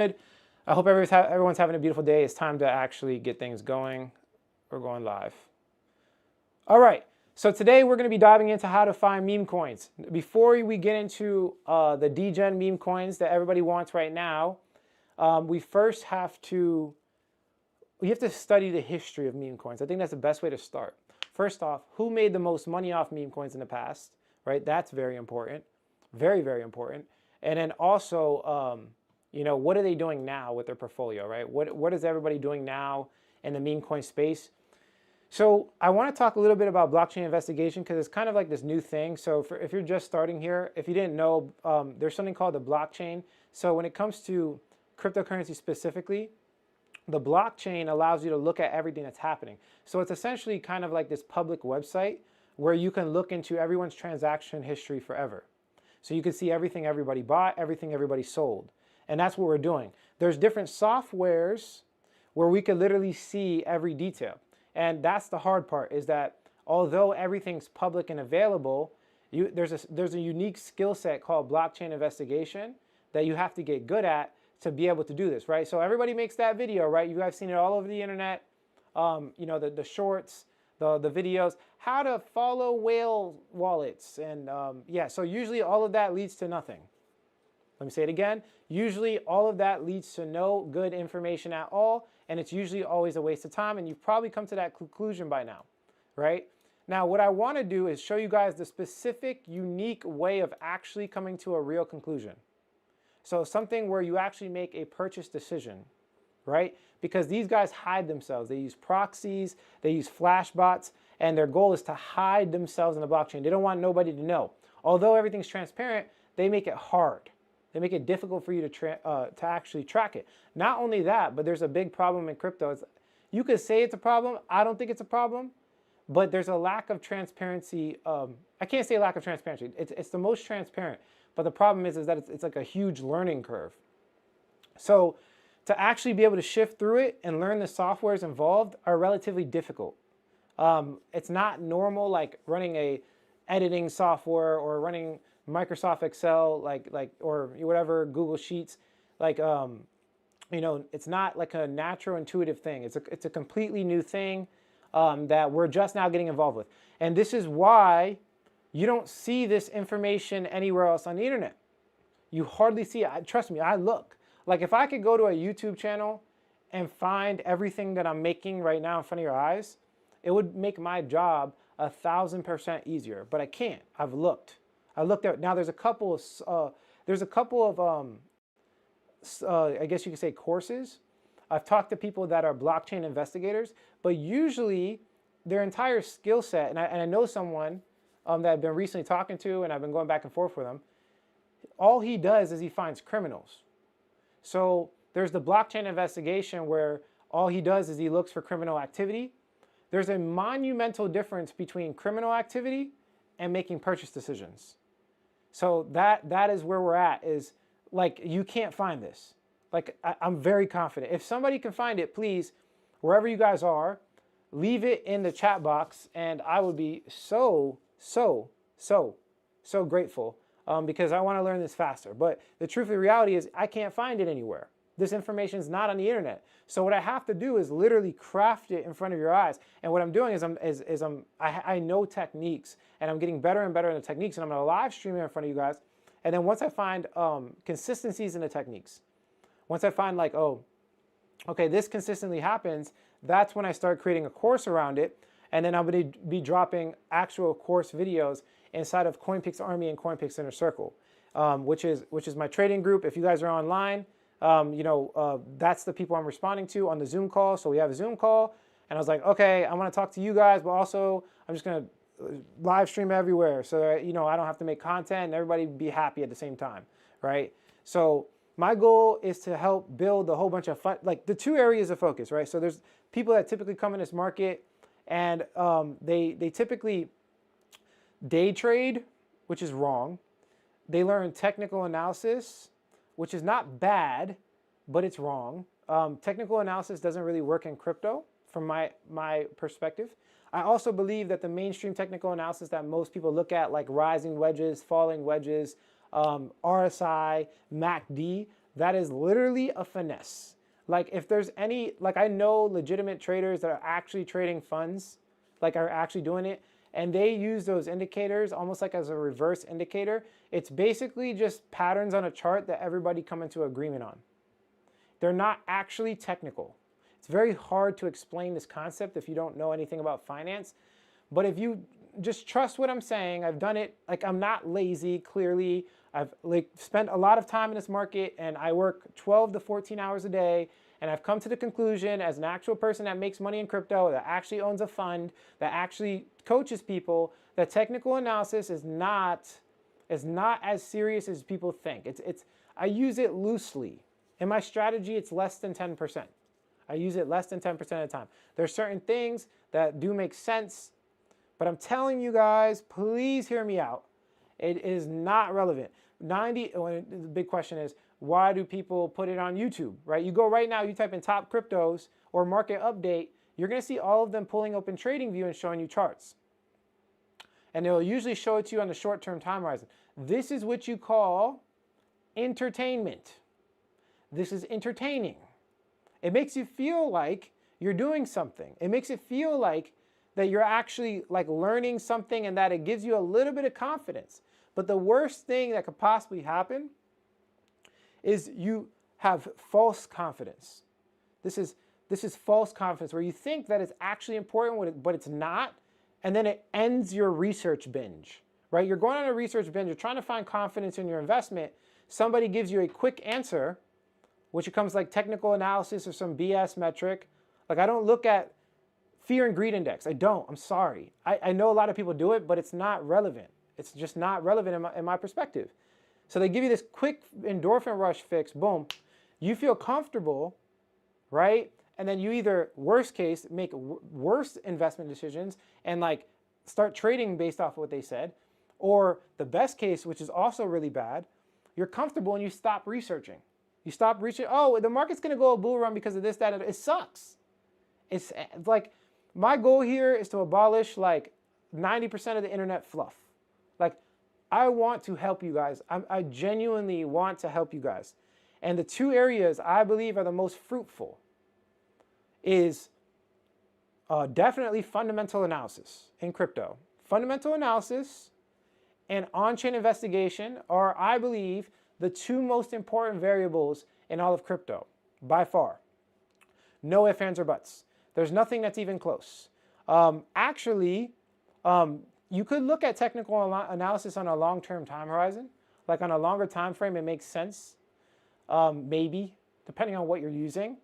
I hope everyone's having a beautiful day. It's time to actually get things going. We're going live. All right, so today we're going to be diving into how to find meme coins. Before we get into the degen meme coins that everybody wants right now, we first have to study the history of meme coins. I think that's the best way to start. First off, who made the most money off meme coins in the past, right? That's very important, very, very important. And then also, what are they doing now with their portfolio, right? What is everybody doing now in the meme coin space? So I want to talk a little bit about blockchain investigation because it's kind of like this new thing. So if you're just starting here, if you didn't know, there's something called the blockchain. So when it comes to cryptocurrency specifically, the blockchain allows you to look at everything that's happening. So it's essentially kind of like this public website where you can look into everyone's transaction history forever. So you can see everything everybody bought, everything everybody sold. And that's what we're doing. There's different softwares where we can literally see every detail. And that's the hard part, is that although everything's public and available, there's a unique skill set called blockchain investigation that you have to get good at to be able to do this, right? So everybody makes that video, right? You guys seen it all over the internet, the shorts, the videos, how to follow whale wallets. And yeah, so usually all of that leads to nothing. Let me say it again. Usually all of that leads to no good information at all, and it's usually always a waste of time, and you've probably come to that conclusion by now, right? Now, what I want to do is show you guys the specific, unique way of actually coming to a real conclusion. So something where you actually make a purchase decision, right? Because these guys hide themselves. They use proxies, they use flash bots, and their goal is to hide themselves in the blockchain. They don't want nobody to know. Although everything's transparent, they make it hard. They make it difficult for you to actually track it. Not only that, but there's a big problem in crypto. You could say it's a problem. I don't think it's a problem, but there's a lack of transparency. I can't say lack of transparency. It's the most transparent, but the problem is that it's like a huge learning curve. So to actually be able to shift through it and learn the softwares involved are relatively difficult. It's not normal like running a editing software or running Microsoft Excel, or whatever, Google Sheets, it's not like a natural intuitive thing. It's a completely new thing that we're just now getting involved with. And this is why you don't see this information anywhere else on the internet. You hardly see it. Trust me, I look. Like if I could go to a YouTube channel and find everything that I'm making right now in front of your eyes, it would make my job 1,000% easier, but I can't. I've looked. I looked at, now there's a couple of I guess you could say courses. I've talked to people that are blockchain investigators, but usually their entire skill set, and I know someone that I've been recently talking to, and I've been going back and forth with him, all he does is he finds criminals. So there's the blockchain investigation where all he does is he looks for criminal activity. There's a monumental difference between criminal activity and making purchase decisions. So that is where we're at, is like, you can't find this. Like, I'm very confident. If somebody can find it, please, wherever you guys are, leave it in the chat box, and I would be so grateful because I want to learn this faster. But the truth of the reality is I can't find it anywhere. This information is not on the internet. So what I have to do is literally craft it in front of your eyes. And what I'm doing is I know techniques, and I'm getting better and better in the techniques, and I'm going to live stream it in front of you guys. And then once I find consistencies in the techniques, once I find like, oh, okay, this consistently happens, that's when I start creating a course around it. And then I'm going to be dropping actual course videos inside of CoinPix Army and CoinPix Inner Circle, which is my trading group. If you guys are online, that's the people I'm responding to on the Zoom call. So we have a Zoom call, and I was like, okay, I want to talk to you guys, but also I'm just going to live stream everywhere so that, I don't have to make content and everybody be happy at the same time, right? So my goal is to help build a whole bunch of fun, like the two areas of focus, right? So there's people that typically come in this market, and they typically day trade, which is wrong. They learn technical analysis, which is not bad, but it's wrong. Technical analysis doesn't really work in crypto from my perspective. I also believe that the mainstream technical analysis that most people look at, like rising wedges, falling wedges, RSI, MACD, That is literally a finesse. Like if there's any, like I know legitimate traders that are actually trading funds, like are actually doing it, and they use those indicators almost like as a reverse indicator. It's basically just patterns on a chart that everybody come into agreement on. They're not actually technical. It's very hard to explain this concept if you don't know anything about finance. But if you just trust what I'm saying, I've done it, like I'm not lazy, clearly. I've like spent a lot of time in this market and I work 12 to 14 hours a day. And I've come to the conclusion as an actual person that makes money in crypto, that actually owns a fund, that actually coaches people, that technical analysis is not as serious as people think. I use it loosely. In my strategy, it's less than 10%. I use it less than 10% of the time. There's certain things that do make sense, but I'm telling you guys, please hear me out. It is not relevant. The big question is, why do people put it on YouTube, right? You go right now, you type in top cryptos or market update, you're gonna see all of them pulling open TradingView and showing you charts. And they'll usually show it to you on the short-term time horizon. This is what you call entertainment. This is entertaining. It makes you feel like you're doing something. It makes it feel like that you're actually like learning something and that it gives you a little bit of confidence. But the worst thing that could possibly happen is you have false confidence. This is false confidence where you think that it's actually important, but it's not, and then it ends your research binge, right? You're going on a research binge, you're trying to find confidence in your investment. Somebody gives you a quick answer, which becomes like technical analysis or some BS metric. Like I don't look at fear and greed index. I don't, I'm sorry. I know a lot of people do it, but it's not relevant. It's just not relevant in my perspective. So they give you this quick endorphin rush fix, boom. You feel comfortable, right? And then you either, worst case, make worse investment decisions and like start trading based off of what they said. Or the best case, which is also really bad, you're comfortable and you stop researching. You stop researching, oh, the market's gonna go a bull run because of this, that, and it sucks. It's like, my goal here is to abolish like 90% of the internet fluff. Like, I want to help you guys. I genuinely want to help you guys. And the two areas I believe are the most fruitful is definitely fundamental analysis in crypto. Fundamental analysis and on-chain investigation are, I believe, the two most important variables in all of crypto, by far. No ifs, ands, or buts. There's nothing that's even close. You could look at technical analysis on a long-term time horizon. Like on a longer time frame, it makes sense, maybe, depending on what you're using.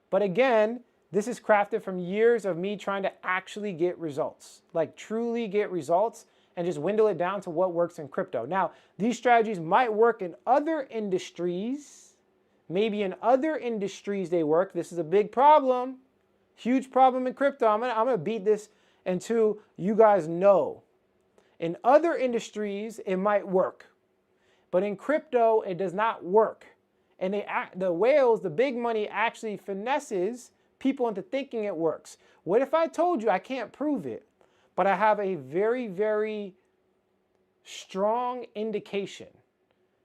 But again, this is crafted from years of me trying to actually get results, like truly get results and just dwindle it down to what works in crypto. Now, these strategies might work in other industries. Maybe in other industries they work. This is a big problem, huge problem in crypto. I'm gonna beat this until you guys know. In other industries, it might work, but in crypto, it does not work. And the whales, the big money, actually finesses people into thinking it works. What if I told you I can't prove it, but I have a very, very strong indication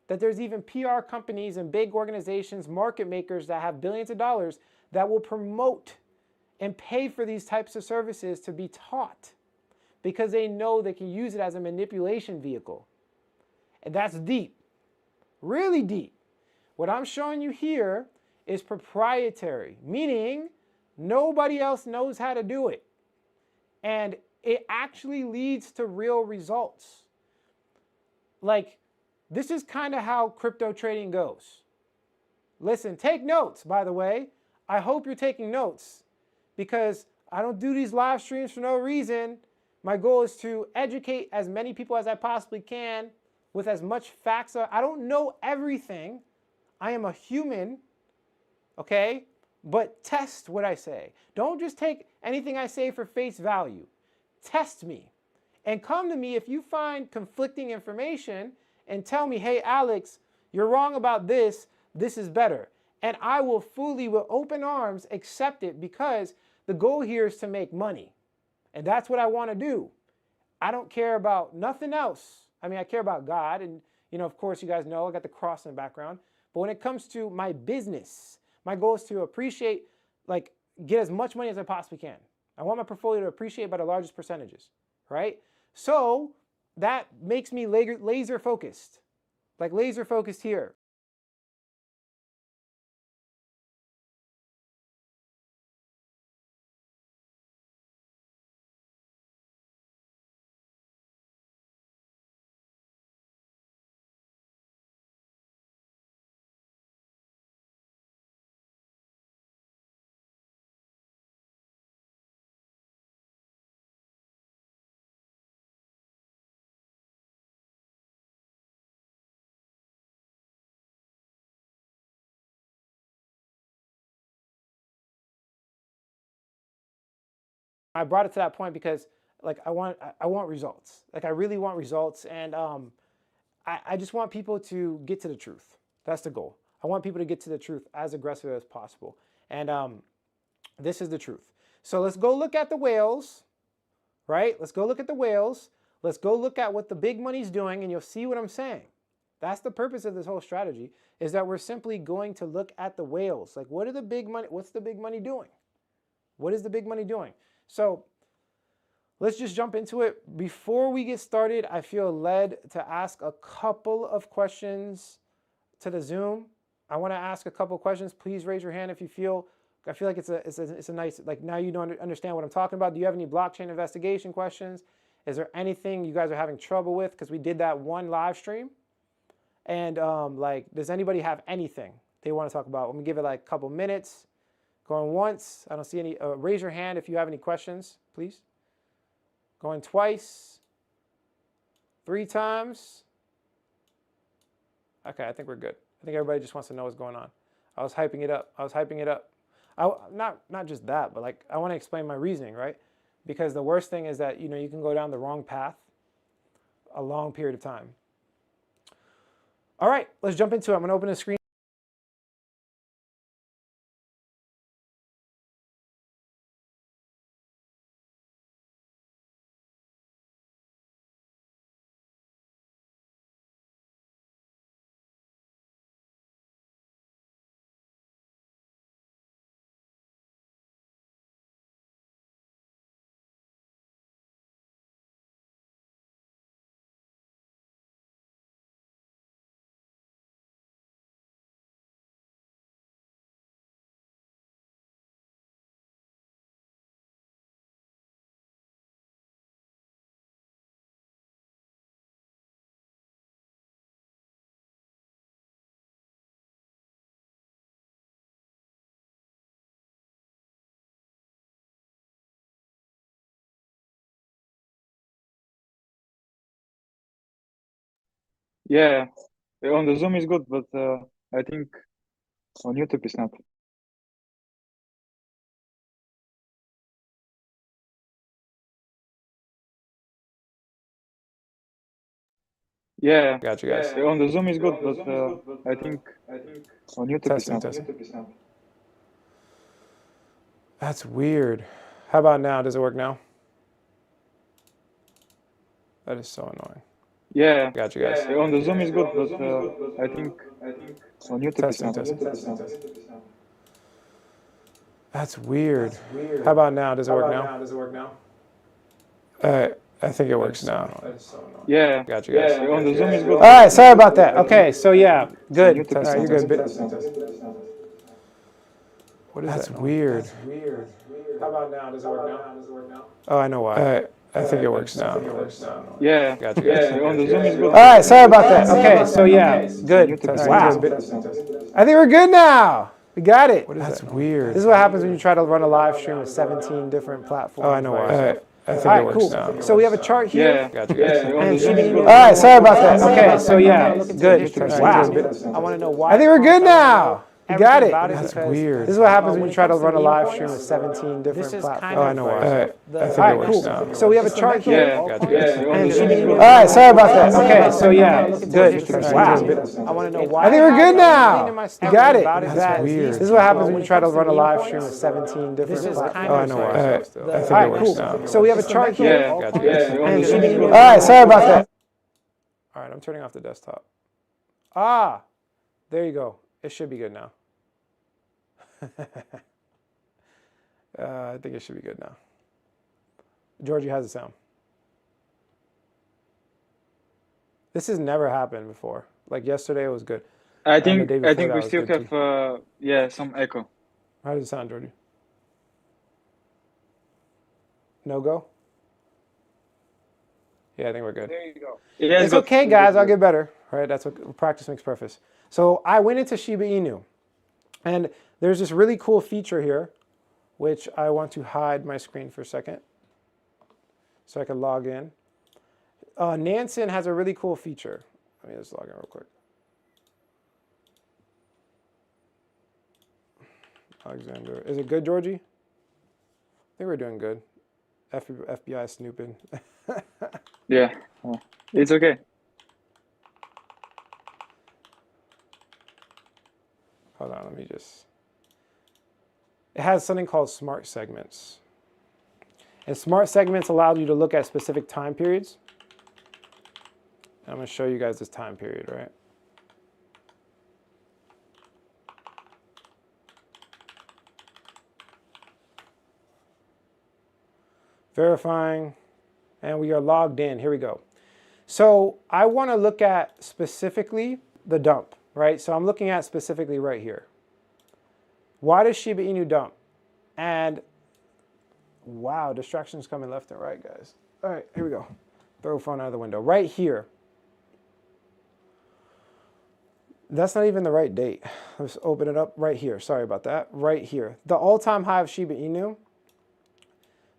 that there's even PR companies and big organizations, market makers that have billions of dollars that will promote and pay for these types of services to be taught because they know they can use it as a manipulation vehicle. And that's deep, really deep. What I'm showing you here is proprietary, meaning nobody else knows how to do it. And it actually leads to real results. Like, this is kind of how crypto trading goes. Listen, take notes, by the way. I hope you're taking notes because I don't do these live streams for no reason. My goal is to educate as many people as I possibly can with as much facts. I don't know everything. I am a human, okay? But test what I say. Don't just take anything I say for face value. Test me and come to me if you find conflicting information and tell me, hey, Alex, you're wrong about this. This is better. And I will fully, with open arms, accept it because the goal here is to make money. And that's what I want to do. I don't care about nothing else. I mean, I care about God. And, you know, of course, you guys know I got the cross in the background. But when it comes to my business, my goal is to appreciate, like get as much money as I possibly can. I want my portfolio to appreciate by the largest percentages, right? So that makes me laser focused, like laser focused here. I brought it to that point because like I want results. Like I really want results, and I just want people to get to the truth. That's the goal. I want people to get to the truth as aggressive as possible, and this is the truth. So let's go look at the whales, right? Let's go look at the whales. Let's go look at what the big money's doing, and you'll see what I'm saying. That's the purpose of this whole strategy, is that we're simply going to look at the whales. Like, what are the big money? What's the big money doing? What is the big money doing? So let's just jump into it. Before we get started, I feel led to ask a couple of questions to the Zoom. I want to ask a couple of questions. Please raise your hand if you feel. I feel like it's a nice, like now you don't understand what I'm talking about. Do you have any blockchain investigation questions? Is there anything you guys are having trouble with? Because we did that one live stream. And like, does anybody have anything they want to talk about? Let me give it like a couple minutes. Going once. I don't see any. Raise your hand if you have any questions, please. Going twice. 3 times. Okay, I think we're good. I think everybody just wants to know what's going on. I was hyping it up. Not just that, but like I want to explain my reasoning, right? Because the worst thing is that you can go down the wrong path a long period of time. All right, let's jump into it. I'm going to open the screen. Yeah, on the Zoom is good, but I think on YouTube is not. Yeah, Got you guys. on the Zoom is good, but I think on YouTube is not. That's weird. How about now? Does it work now? That is so annoying. Yeah, Got you guys. on the Zoom is good, but I think on YouTube is not. That's weird. How about now? Does it work now? I think it works now. Yeah, Got you guys. on the Zoom is good. All right, sorry about that. Okay, so yeah, good. All right, you're good. What is that? That's weird. How about now? Does it work now? Oh, I know why. I think it works now. Yeah, Got you guys. on the Zoom is good. All right, sorry about that. Okay, so yeah, good. Wow. I think we're good now. We got it. That's weird. This is what happens when you try to run a live stream with 17 different platforms. Oh, I know why. I think it works now. So we have a chart here. Yeah, Got you guys. All right, sorry about that. Okay, so yeah, good. Wow. I want to know why. I think we're good now. You got it. That's weird. This is what happens when you try to run a live stream with 17 different platforms. Oh, I know why. I think it works now. So we have a chart here. Yeah, Got you guys. All right, sorry about that. Okay, so yeah, good. Wow. I want to know why. I think we're good now. You got it. That's weird. This is what happens when you try to run a live stream with 17 different platforms. Oh, I know why. I think it works now. So we have a chart here. Yeah, Got you guys. all All right, sorry about that. All right, I'm turning off the desktop. Ah. There you go. It should be good now. I think it should be good now. Georgie, how's it sound? This has never happened before. Like yesterday, it was good. I And the think day I before think that we was still good too. have yeah, some echo. How does it sound, Georgie? No go? Yeah, I think we're good. There you go. Yeah, It's good. okay, It's guys. good. I'll get better. Right? That's what practice makes perfect. So I went into Shiba Inu, and there's this really cool feature here, which I want to hide my screen for a second so I can log in. Nansen has a really cool feature. Let me just log in real quick. Alexander. Is it good, Georgie? I think we're doing good. FBI snooping. Yeah, it's okay. Hold on, let me just... It has something called smart segments. And smart segments allow you to look at specific time periods. I'm going to show you guys this time period, right? Verifying, and we are logged in. Here we go. So I want to look at specifically the dump, right? So I'm looking at specifically right here. Why does Shiba Inu dump? And wow, distractions coming left and right, guys. All right, here we go. Throw phone out of the window. Right here. That's not even the right date. Let's open it up right here. Sorry about that. Right here. The all-time high of Shiba Inu.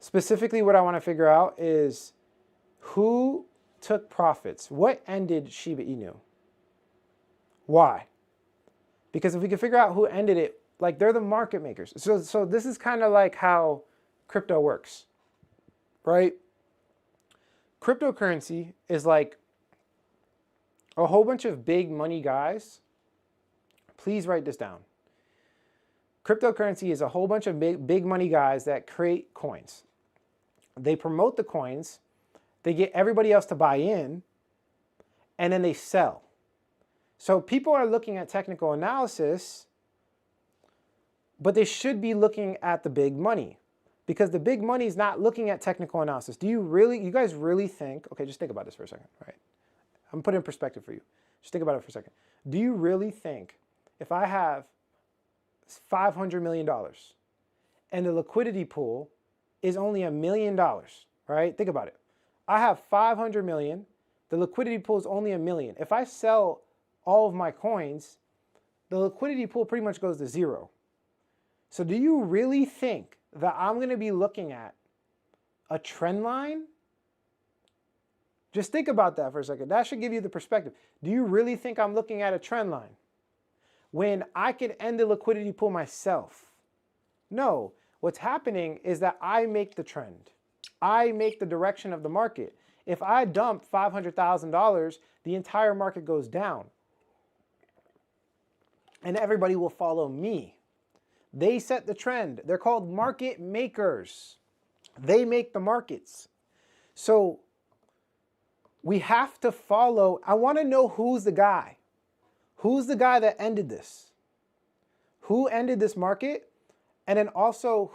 Specifically, what I want to figure out is who took profits. What ended Shiba Inu? Why? Because if we can figure out who ended it, like they're the market makers. So this is kind of like how crypto works, right? Cryptocurrency is like a whole bunch of big money guys. Please write this down. Cryptocurrency is a whole bunch of big money guys that create coins. They promote the coins, they get everybody else to buy in, and then they sell. So people are looking at technical analysis, but they should be looking at the big money, because the big money is not looking at technical analysis. Do you guys really think, okay, just think about this for a second, right? I'm putting it in perspective for you. Just think about it for a second. Do you really think if I have $500 million and the liquidity pool is only $1 million, right? Think about it. I have 500 million. The liquidity pool is only $1 million. If I sell all of my coins, the liquidity pool pretty much goes to zero. So do you really think that I'm going to be looking at a trend line? Just think about that for a second. That should give you the perspective. Do you really think I'm looking at a trend line when I could end the liquidity pool myself? No. What's happening is that I make the trend. I make the direction of the market. If I dump $500,000, the entire market goes down. And everybody will follow me. They set the trend. They're called market makers. They make the markets. So we have to follow. I want to know who's the guy. Who's the guy that ended this? Who ended this market? And then also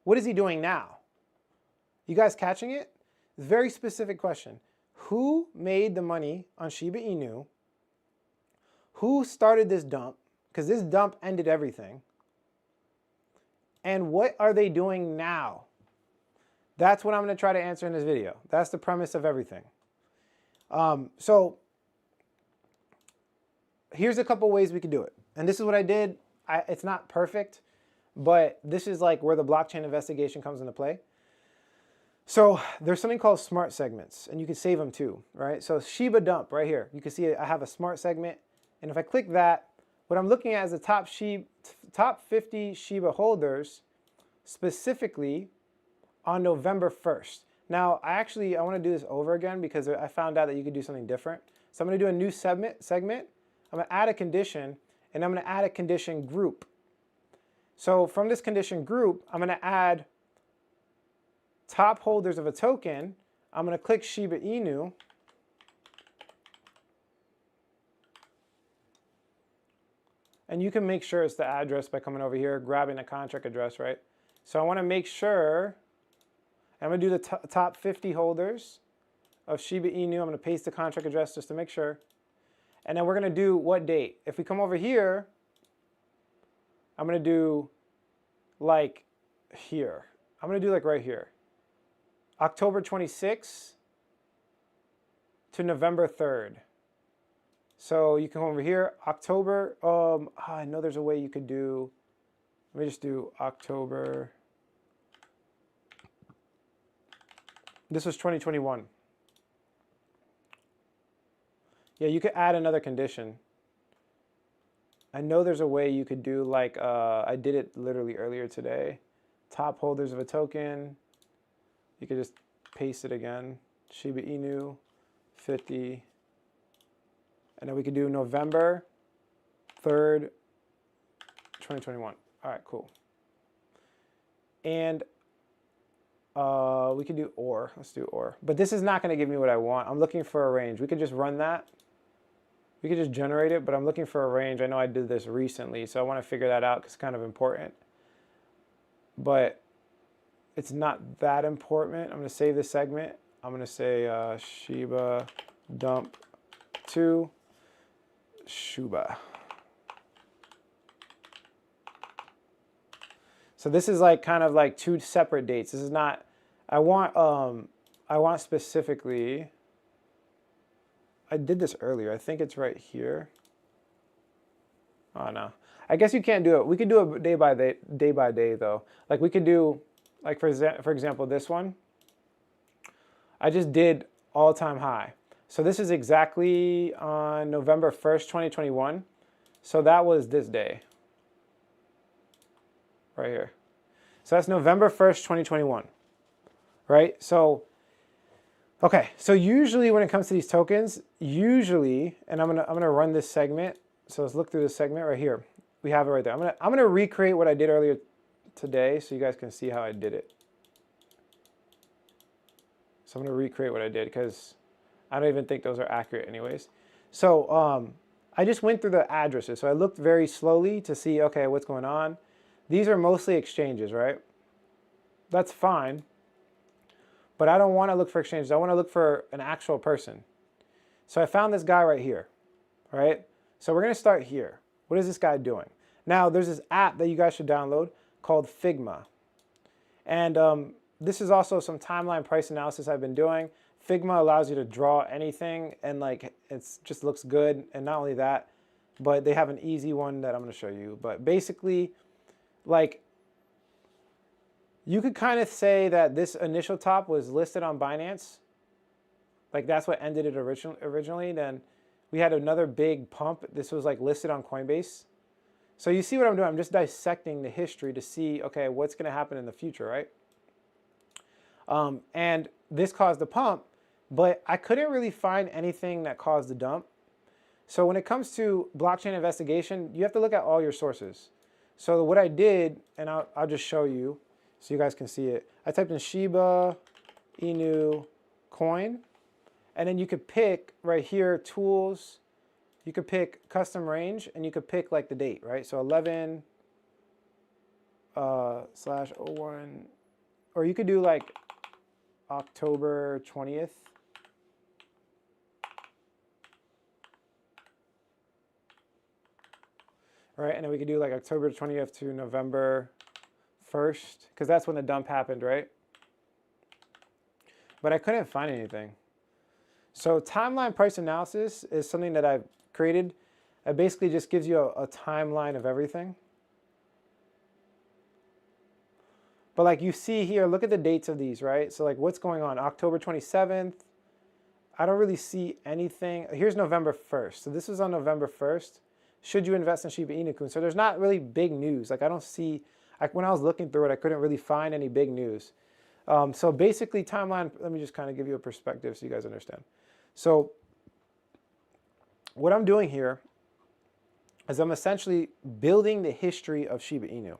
what is he doing now? You guys catching it? Very specific question. Who made the money on Shiba Inu? Who started this dump? Because this dump ended everything. And what are they doing now? That's what I'm going to try to answer in this video. That's the premise of everything. So here's a couple ways we could do it. And this is what I did. It's not perfect, but this is like where the blockchain investigation comes into play. So there's something called smart segments, and you can save them too, right? So Shiba dump right here. You can see I have a smart segment, and if I click that, what I'm looking at is the top 50 Shiba holders, specifically on November 1st. Now, I want to do this over again because I found out that you could do something different. So I'm going to do a new segment. I'm going to add a condition, and I'm going to add a condition group. So from this condition group, I'm going to add top holders of a token. I'm going to click Shiba Inu. And you can make sure it's the address by coming over here, grabbing the contract address, right? So I want to make sure, I'm going to do the top 50 holders of Shiba Inu. I'm going to paste the contract address just to make sure. And then we're going to do what date. If we come over here, I'm going to do like here. I'm going to do like right here. October 26th to November 3rd. So you can come over here, October, I know there's a way you could do, let me just do October. This was 2021. Yeah, you could add another condition. I know there's a way you could do like, I did it literally earlier today. Top holders of a token. You could just paste it again. Shiba Inu, 50. And then we could do November 3rd, 2021. All right, cool. And we could do OR. Let's do OR. But this is not going to give me what I want. I'm looking for a range. We could just run that. We could just generate it, but I'm looking for a range. I know I did this recently, so I want to figure that out because it's kind of important. But it's not that important. I'm going to save this segment. I'm going to say Shiba dump 2 Shuba. So this is like kind of like two separate dates. This is not, I want specifically, I did this earlier. I think it's right here. Oh no. I guess you can't do it. We could do it day by day though. Like we could do, like for example, this one. I just did all-time high. So this is exactly on November 1st, 2021. So that was this day. Right here. So that's November 1st, 2021. Right? So, okay. So usually when it comes to these tokens, usually, and I'm gonna run this segment. So let's look through this segment right here. We have it right there. I'm gonna recreate what I did earlier today so you guys can see how I did it. So I'm gonna recreate what I did because I don't even think those are accurate anyways. So I just went through the addresses. So I looked very slowly to see, okay, what's going on. These are mostly exchanges, right? That's fine. But I don't want to look for exchanges. I want to look for an actual person. So I found this guy right here, right? So we're going to start here. What is this guy doing? Now, there's this app that you guys should download called Figma. And this is also some timeline price analysis I've been doing. Figma allows you to draw anything and like it just looks good. And not only that, but they have an easy one that I'm going to show you. But basically, like you could kind of say that this initial top was listed on Binance. Like that's what ended it originally. Then we had another big pump. This was like listed on Coinbase. So you see what I'm doing? I'm just dissecting the history to see, okay, what's going to happen in the future, right? And this caused the pump, but I couldn't really find anything that caused the dump. So when it comes to blockchain investigation, you have to look at all your sources. So what I did, and I'll just show you so you guys can see it. I typed in Shiba Inu coin, and then you could pick right here, tools. You could pick custom range, and you could pick like the date, right? So 11 /01, or you could do like October 20th. Right, and then we could do like October 20th to November 1st, because that's when the dump happened, right? But I couldn't find anything. So timeline price analysis is something that I've created. It basically just gives you a timeline of everything. But like you see here, look at the dates of these, right? So like what's going on? October 27th. I don't really see anything. Here's November 1st. So this was on November 1st. Should you invest in Shiba Inu? So there's not really big news. Like I don't see, when I was looking through it, I couldn't really find any big news. So basically timeline, let me just kind of give you a perspective so you guys understand. So what I'm doing here is I'm essentially building the history of Shiba Inu.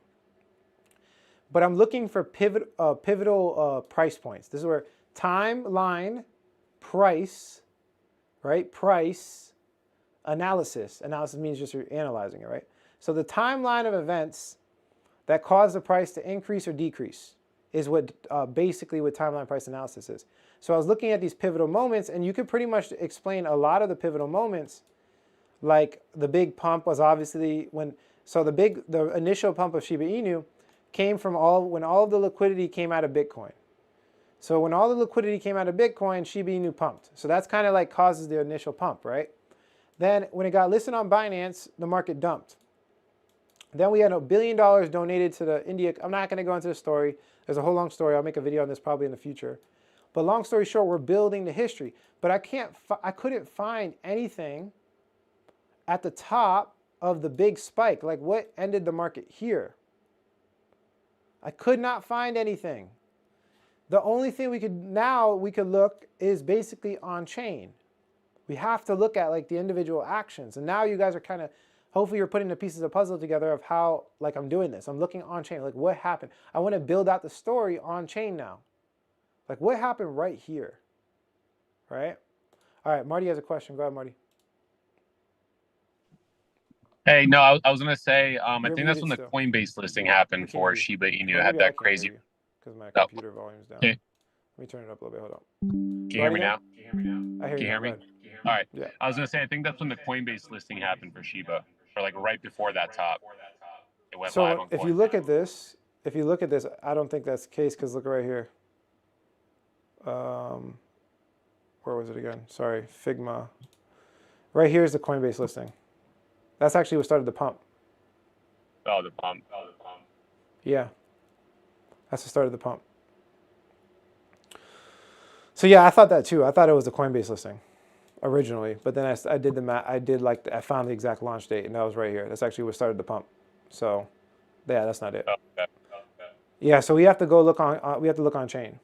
But I'm looking for pivotal price points. This is where timeline, price, right? Price, analysis. Analysis means just you're analyzing it, right? So the timeline of events that cause the price to increase or decrease is what basically what timeline price analysis is. So I was looking at these pivotal moments, and you could pretty much explain a lot of the pivotal moments. Like the big pump was obviously when, so the initial pump of Shiba Inu came from when all of the liquidity came out of Bitcoin. So when all the liquidity came out of Bitcoin, Shiba Inu pumped. So that's kind of like causes the initial pump, right? Then when it got listed on Binance, the market dumped. Then we had $1 billion donated to the India. I'm not going to go into the story. There's a whole long story. I'll make a video on this probably in the future. But long story short, we're building the history. But I couldn't find anything at the top of the big spike. Like what ended the market here? I could not find anything. The only thing we could look is basically on chain. We have to look at like the individual actions. And now you guys are kind of, hopefully you're putting the pieces of puzzle together of how like I'm doing this. I'm looking on chain, like what happened? I want to build out the story on chain now. Like what happened right here, right? All right, Marty has a question. Go ahead, Marty. Hey, no, I was gonna say, I You're think that's muted when the still. Coinbase listing We happened can't hear for you. Shiba Inu. Or Had maybe I that can't hear crazy. you because my Oh, computer volume's down. can Let me turn it up a little bit. Hold on. you hear me now? I hear Can you you now. hear Go me? ahead. All right. Yeah. I was gonna say, I think that's when the Coinbase listing happened for Shiba, or like right before that top. It went live So on if you Coin. look at this, I don't think that's the case because look right here. Where was it again? Sorry, Figma. Right here is the Coinbase listing. That's actually what started the pump. Oh, the pump. Yeah, that's the start of the pump. So yeah, I thought that too. I thought it was the Coinbase listing originally, but then I did the math. I found the exact launch date, and that was right here. That's actually what started the pump. So yeah, that's not it. Okay. Yeah, so we have to go look on. We have to look on chain.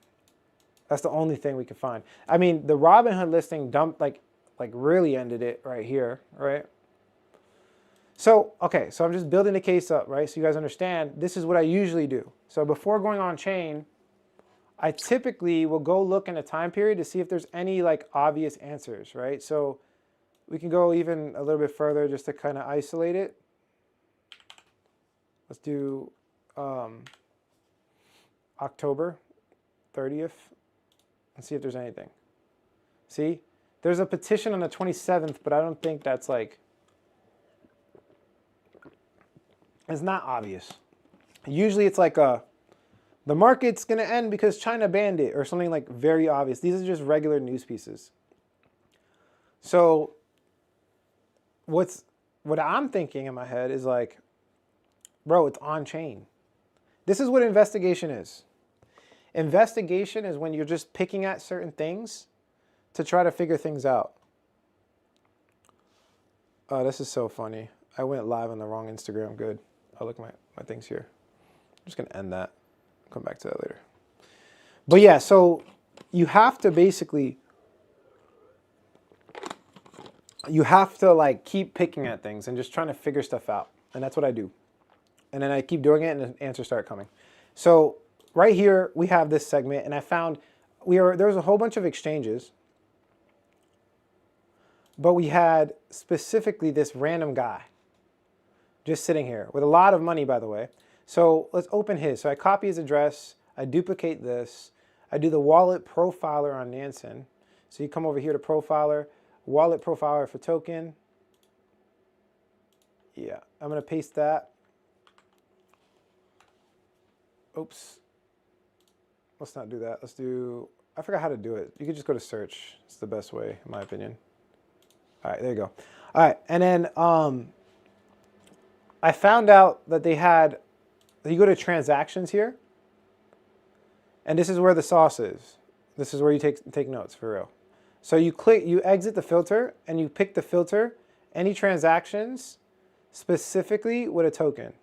That's the only thing we can find. I mean, the Robinhood listing dumped like really ended it right here, right? So, okay, so I'm just building the case up, right? So you guys understand, this is what I usually do. So before going on chain, I typically will go look in a time period to see if there's any like obvious answers, right? So we can go even a little bit further just to kind of isolate it. Let's do October 30th and see if there's anything. See, there's a petition on the 27th, but I don't think that's like, it's not obvious. Usually it's like the market's gonna end because China banned it or something like very obvious. These are just regular news pieces. So what I'm thinking in my head is like, bro, it's on chain. This is what investigation is. Investigation is when you're just picking at certain things to try to figure things out. Oh, this is so funny. I went live on the wrong Instagram. Good. I'll look at my things here. I'm just going to end that. Come back to that later. But yeah, so you have to basically, you have to like keep picking at things and just trying to figure stuff out. And that's what I do. And then I keep doing it and the answers start coming. So right here, we have this segment and I found there was a whole bunch of exchanges, but we had specifically this random guy just sitting here with a lot of money, by the way. So let's open his. So I copy his address, I duplicate this, I do the wallet profiler on Nansen. So you come over here to profiler, wallet profiler for token. Yeah, I'm gonna paste that. Oops, let's not do that. Let's do, I forgot how to do it. You could just go to search. It's the best way, in my opinion. All right, there you go. All right, and then I found out that they had, you go to transactions here, and this is where the sauce is. This is where you take notes, for real. So you exit the filter, and you pick the filter, any transactions, specifically with a token,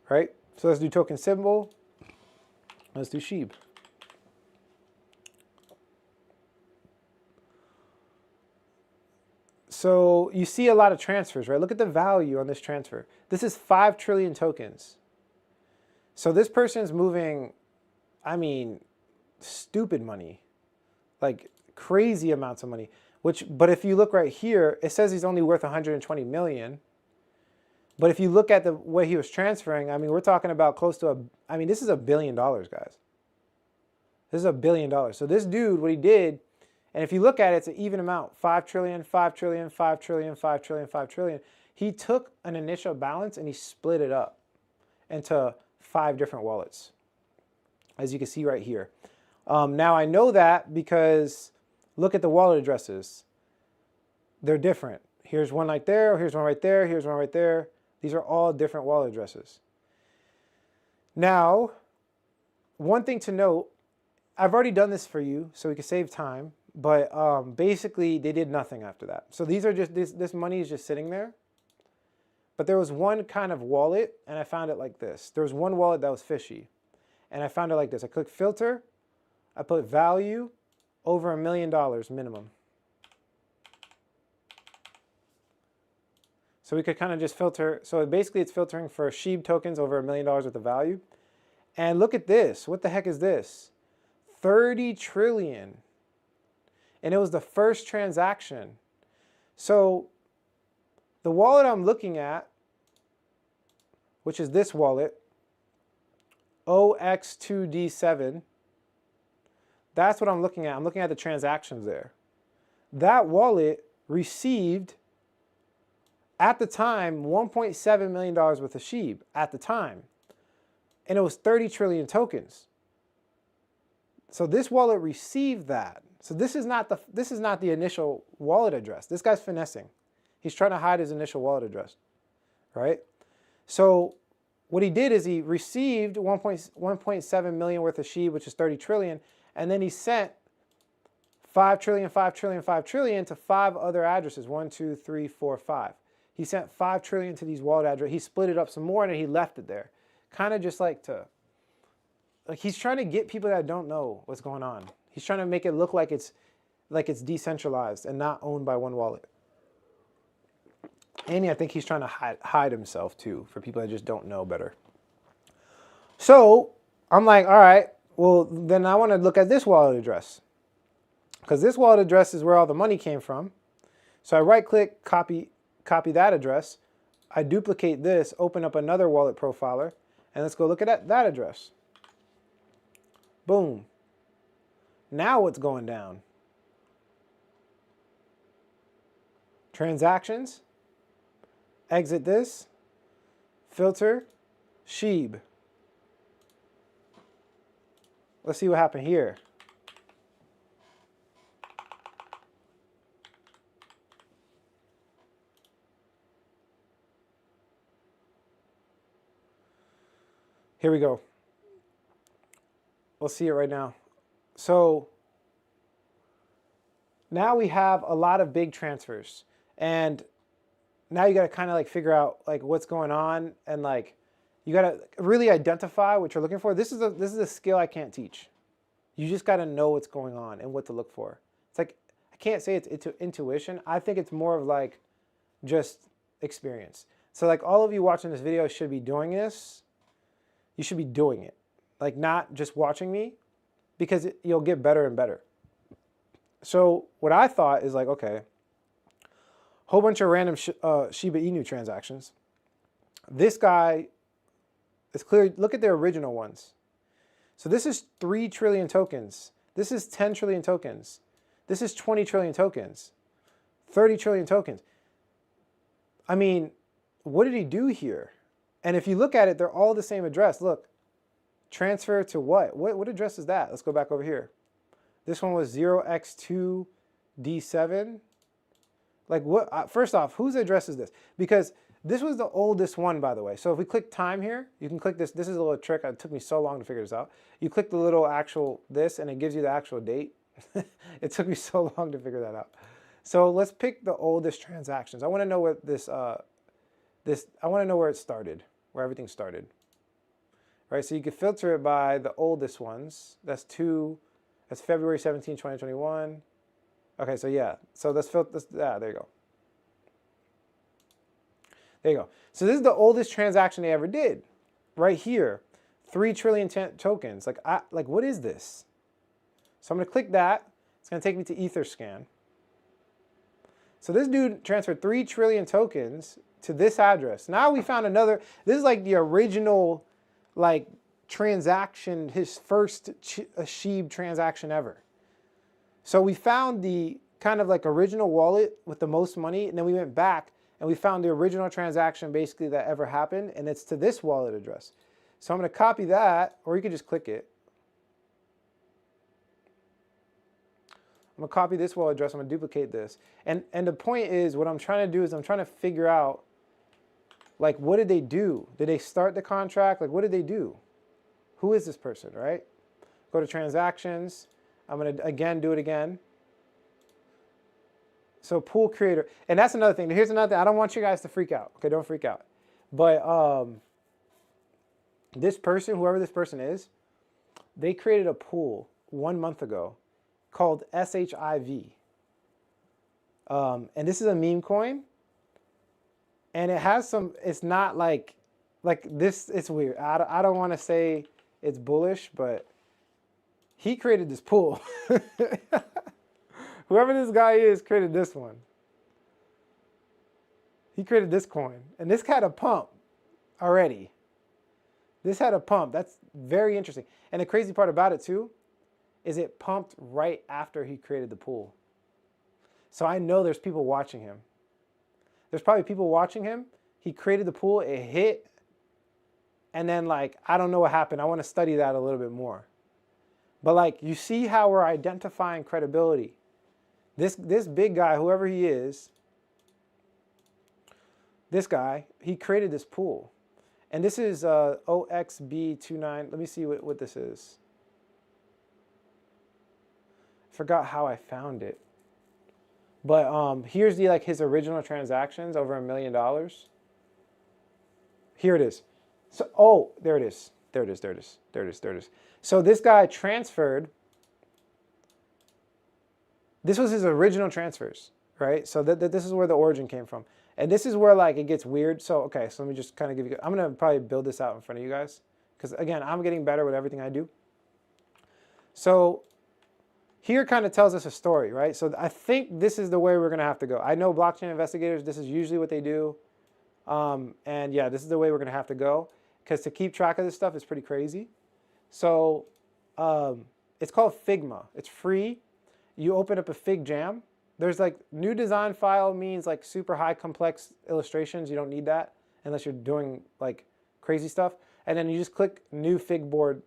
right? So let's do token symbol. Let's do SHIB. So you see a lot of transfers, right? Look at the value on this transfer. This is 5 trillion tokens. So this person's moving, I mean, stupid money, like crazy amounts of money. But if you look right here, it says he's only worth 120 million. But if you look at the way he was transferring, I mean, we're talking about close to I mean, this is $1 billion, guys. This is $1 billion. So this dude, what he did, and if you look at it, it's an even amount, 5 trillion, 5 trillion, 5 trillion, 5 trillion, 5 trillion. He took an initial balance and he split it up into 5 different wallets, as you can see right here. Now I know that because look at the wallet addresses. They're different. Here's one right there, here's one right there, here's one right there. These are all different wallet addresses. Now, one thing to note, I've already done this for you so we can save time, but basically they did nothing after that. So these are just, this money is just sitting there. But there was one kind of wallet and I found it like this. There was one wallet that was fishy and I found it like this. I click filter, I put value over $1 million minimum. So we could kind of just filter. So basically it's filtering for SHIB tokens over $1 million worth of value. And look at this. What the heck is this? 30 trillion. And it was the first transaction. So the wallet I'm looking at, which is this wallet, OX2D7, that's what I'm looking at. I'm looking at the transactions there. That wallet received, at the time, $1.7 million worth of SHIB at the time. And it was 30 trillion tokens. So this wallet received that. So this is not the initial wallet address. This guy's finessing. He's trying to hide his initial wallet address, right? So what he did is he received 1.7 million worth of SHIB, which is 30 trillion, and then he sent 5 trillion, 5 trillion, 5 trillion to 5 other addresses, 1, 2, 3, 4, 5. He sent 5 trillion to these wallet addresses. He split it up some more and then he left it there. Kind of just like he's trying to get people that don't know what's going on. He's trying to make it look like it's decentralized and not owned by one wallet. And I think he's trying to hide himself too for people that just don't know better. So I'm like, all right, well, then I want to look at this wallet address because this wallet address is where all the money came from. So I right click, copy that address. I duplicate this, open up another wallet profiler, and let's go look at that address. Boom. Now what's going down? Transactions. Exit this. Filter. SHIB. Let's see what happened here. Here we go. We'll see it right now. So now we have a lot of big transfers, and now you got to kind of like figure out like what's going on, and like you got to really identify what you're looking for. This is a skill I can't teach. You just got to know what's going on and what to look for. It's like I can't say it's intuition. I think it's more of like just experience. So like all of you watching this video should be doing this. You should be doing it, like not just watching me, because you'll get better and better. So what I thought is like, okay, whole bunch of random Shiba Inu transactions. This guy is clear. Look at the original ones. So this is 3 trillion tokens. This is 10 trillion tokens. This is 20 trillion tokens. 30 trillion tokens. I mean, what did he do here? And if you look at it, they're all the same address. Look, transfer to what? What address is that? Let's go back over here. This one was 0x2D7. Like what? First off, whose address is this? Because this was the oldest one, by the way. So if we click time here, you can click this. This is a little trick. It took me so long to figure this out. You click the little actual this, and it gives you the actual date. It took me so long to figure that out. So let's pick the oldest transactions. I want to know what I want to know where it started, where everything started. Right, so you can filter it by the oldest ones. That's February 17, 2021. Okay, so yeah, so let's filter this. There you go. There you go. So this is the oldest transaction they ever did, right here, 3 trillion tokens. Like what is this? So I'm gonna click that. It's gonna take me to Etherscan. So this dude transferred 3 trillion tokens to this address. Now we found another. This is like the original, like, transaction, his first Sheeb transaction ever. So we found the kind of like original wallet with the most money, and then we went back and we found the original transaction basically that ever happened, and it's to this wallet address. So I'm going to copy that, or you could just click it. I'm going to copy this wallet address. I'm going to duplicate this. And the point is, what I'm trying to do is I'm trying to figure out, like, what did they do? Did they start the contract? Like, what did they do? Who is this person, right? Go to transactions. I'm going to, again, do it again. So pool creator. And that's another thing. Here's another thing. I don't want you guys to freak out. Okay, don't freak out. But this person, whoever this person is, they created a pool 1 month ago called SHIV. And this is a meme coin. And it has some, it's not like this, it's weird. I don't want to say it's bullish, but he created this pool. Whoever this guy is created this one. He created this coin. And this had a pump already. This had a pump. That's very interesting. And the crazy part about it too is it pumped right after he created the pool. So I know there's people watching him. There's probably people watching him. He created the pool, it hit, and then, like, I don't know what happened. I want to study that a little bit more. But, like, you see how we're identifying credibility. This big guy, whoever he is, this guy, he created this pool. And this is OXB29. Let me see what this is. I forgot how I found it. But here's the, like, his original transactions, over $1 million. Here it is. So, oh, there it is. There it is, there it is, there it is, there it is. So this guy transferred. This was his original transfers, right? So this is where the origin came from. And this is where, like, it gets weird. So, okay, so let me just kind of give you, I'm going to probably build this out in front of you guys. Because, again, I'm getting better with everything I do. So here kind of tells us a story, right? So I think this is the way we're going to have to go. I know blockchain investigators, this is usually what they do. And yeah, this is the way we're going to have to go. Because to keep track of this stuff is pretty crazy. So it's called Figma. It's free. You open up a Fig Jam. There's, like, new design file means, like, super high complex illustrations. You don't need that unless you're doing, like, crazy stuff. And then you just click new Fig board,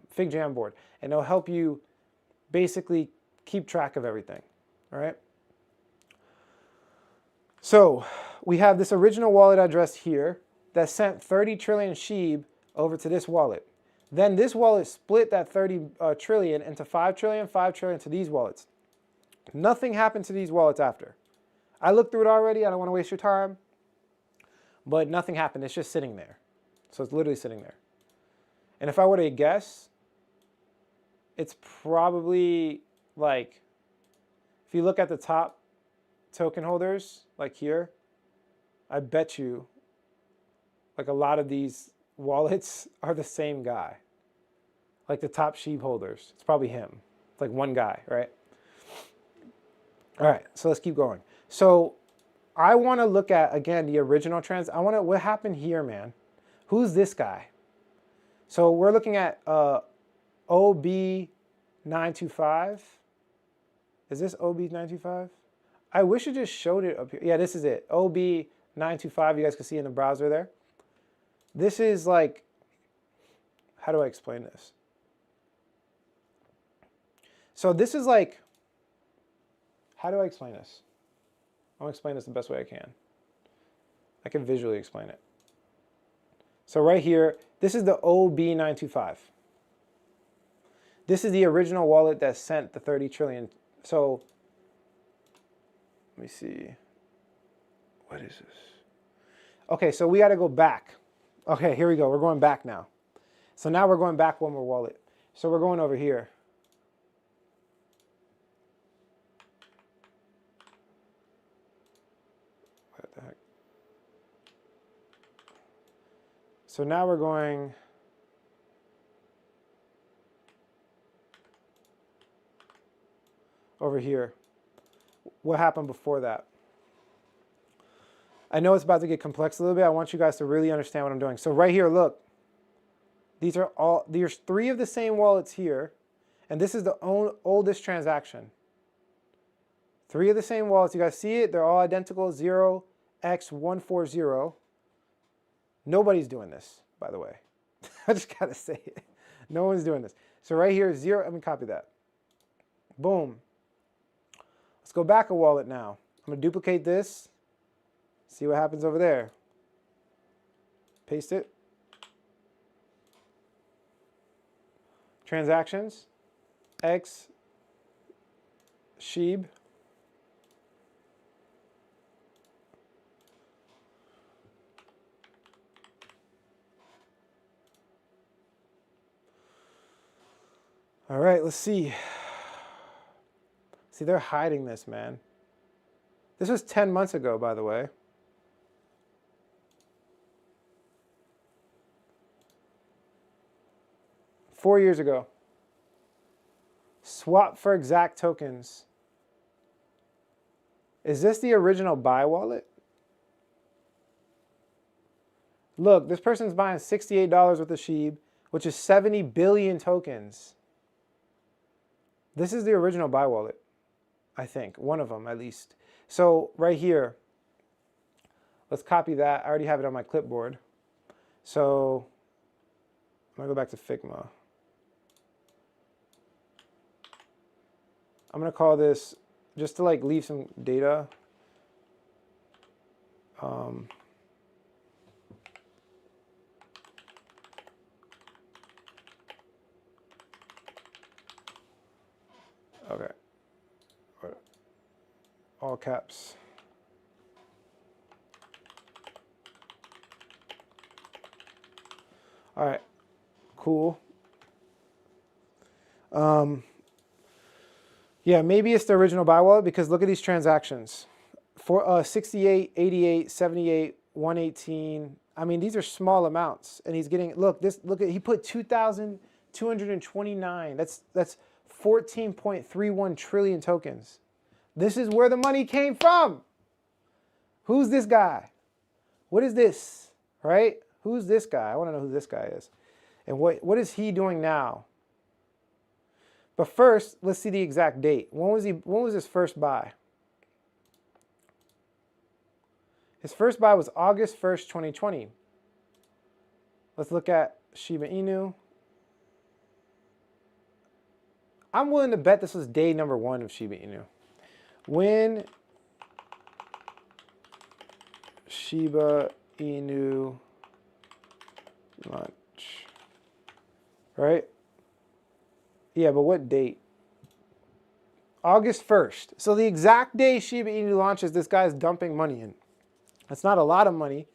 Fig Jam board, and it'll help you basically keep track of everything. All right. So we have this original wallet address here that sent 30 trillion Sheeb over to this wallet. Then this wallet split that 30 trillion into 5 trillion, 5 trillion to these wallets. Nothing happened to these wallets after. I looked through it already. I don't want to waste your time. But nothing happened. It's just sitting there. So it's literally sitting there. And if I were to guess, it's probably, like, if you look at the top token holders, like here, I bet you, like, a lot of these wallets are the same guy. Like the top Sheeb holders. It's probably him. It's like one guy, right? All right, so let's keep going. So I want to look at, again, the original trends. What happened here, man? Who's this guy? So we're looking at OB925. Is this OB925? I wish it just showed it up here. Yeah, this is it. OB925, you guys can see in the browser there. This is, like, how do I explain this? So this is, like, how do I explain this? I'll explain this the best way I can. I can visually explain it. So right here, this is the OB925. This is the original wallet that sent the 30 trillion. So let me see. What is this? Okay, so we got to go back. Okay, here we go. We're going back now. So now we're going back one more wallet. So we're going over here. What the heck? So now we're going over here. What happened before that? I know it's about to get complex a little bit. I want you guys to really understand what I'm doing. So right here, look. There's 3 of the same wallets here, and this is the oldest transaction. 3 of the same wallets. You guys see it? They're all identical, 0x140. Nobody's doing this, by the way. I just gotta say it. No one's doing this. So right here, 0, let me copy that. Boom. Let's go back a wallet now. I'm gonna duplicate this. See what happens over there. Paste it. Transactions, X, Sheeb. All right, let's see. See, they're hiding this, man. This was 10 months ago, by the way. Four years ago. Swap for exact tokens. Is this the original buy wallet? Look, this person's buying $68 worth of Sheeb, which is 70 billion tokens. This is the original buy wallet, I think. One of them, at least. So right here, let's copy that. I already have it on my clipboard. So I'm going to go back to Figma. I'm going to call this, just to like leave some data. Okay. All caps. All right. Cool. Yeah, maybe it's the original buy wallet because look at these transactions. For 68, 88, 78, 118. I mean, these are small amounts, and he's getting look at he put 2,229. That's 14.31 trillion tokens. This is where the money came from. Who's this guy? What is this? Right? Who's this guy? I want to know who this guy is. And what is he doing now? But first, let's see the exact date. When was his first buy? His first buy was August 1st, 2020. Let's look at Shiba Inu. I'm willing to bet this was day number 1 of Shiba Inu. When Shiba Inu launch, right? Yeah, but what date? August 1st. So the exact day Shiba Inu launches, this guy's dumping money in. That's not a lot of money,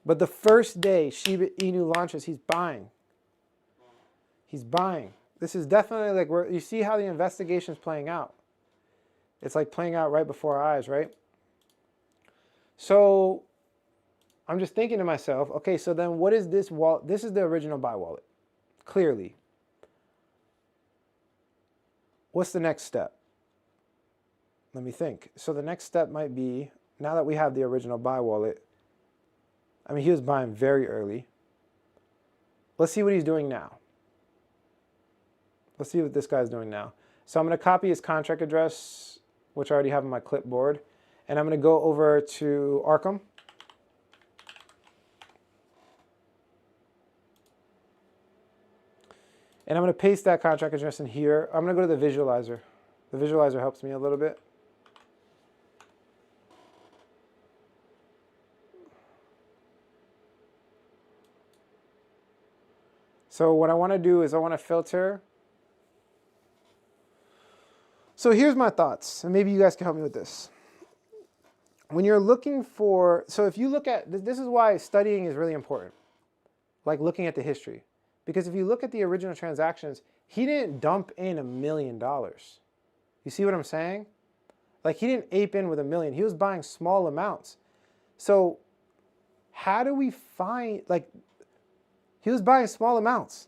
but the first day Shiba Inu launches, he's buying. He's buying. This is definitely like where you see how the investigation is playing out. It's like playing out right before our eyes, right? So I'm just thinking to myself, okay, so then what is this wallet? This is the original buy wallet, clearly. What's the next step? Let me think. So the next step might be, now that we have the original buy wallet, I mean, he was buying very early. Let's see what he's doing now. Let's see what this guy's doing now. So I'm going to copy his contract address, which I already have on my clipboard, and I'm going to go over to Arkham. And I'm going to paste that contract address in here. I'm going to go to the visualizer. The visualizer helps me a little bit. So what I want to do is I want to filter. So here's my thoughts, and maybe you guys can help me with this. When you're looking for, so if you look at, this is why studying is really important, like looking at the history. Because if you look at the original transactions, he didn't dump in $1 million. You see what I'm saying? Like he didn't ape in with $1 million. He was buying small amounts. So how do we find, like, he was buying small amounts.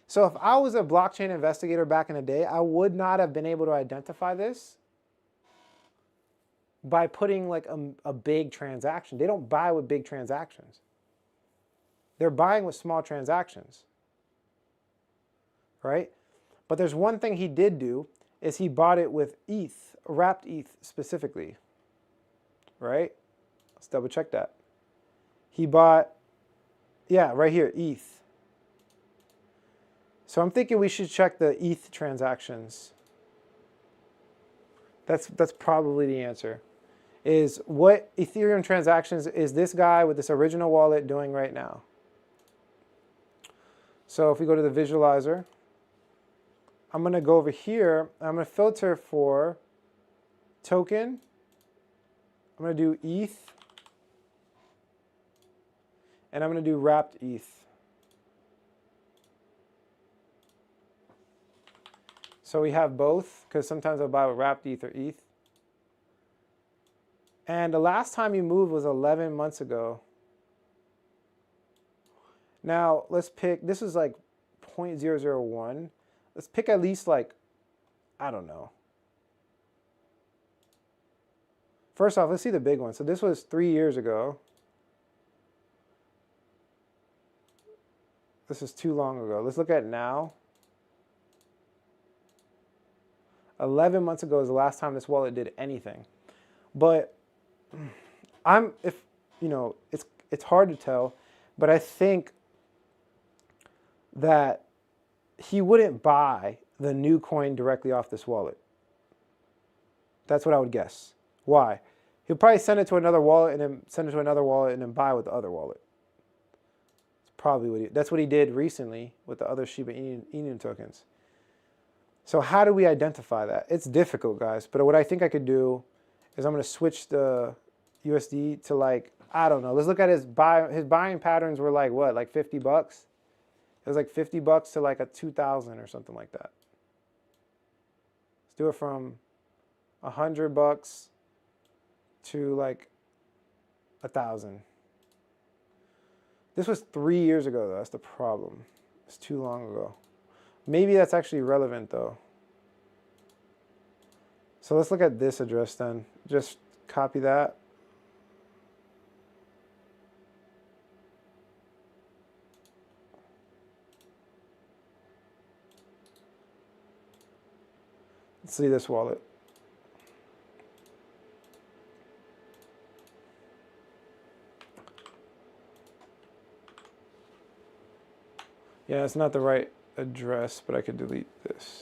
So if I was a blockchain investigator back in the day, I would not have been able to identify this. by putting like a big transaction. They don't buy with big transactions. They're buying with small transactions, right? But there's one thing he did do, is he bought it with ETH, wrapped ETH specifically, right? Let's double check that. He bought, yeah, right here, ETH. So I'm thinking we should check the ETH transactions. That's probably the answer. Is what Ethereum transactions is this guy with this original wallet doing right now? So if we go to the visualizer, I'm going to go over here. I'm going to filter for token. I'm going to do ETH. And I'm going to do wrapped ETH. So we have both, because sometimes I'll buy with wrapped ETH or ETH. And the last time you moved was 11 months ago. Now, let's pick, this is like 0.001. Let's pick at least like, I don't know. First off, let's see the big one. So this was 3 years ago. This is too long ago. Let's look at now. 11 months ago is the last time this wallet did anything. But it's hard to tell, but I think that he wouldn't buy the new coin directly off this wallet. That's what I would guess. Why? He'll probably send it to another wallet and then send it to another wallet and then buy with the other wallet. It's probably that's what he did recently with the other Shiba Inu tokens. So how do we identify that? It's difficult, guys. But what I think I could do is I'm going to switch the USD to like, I don't know. Let's look at his buying patterns were like what, like 50 bucks? It was like 50 bucks to like a 2,000 or something like that. Let's do it from 100 bucks to like 1,000. This was 3 years ago, though. That's the problem. It's too long ago. Maybe that's actually relevant, though. So let's look at this address then. Just copy that. Let's see this wallet. Yeah, it's not the right address, but I could delete this.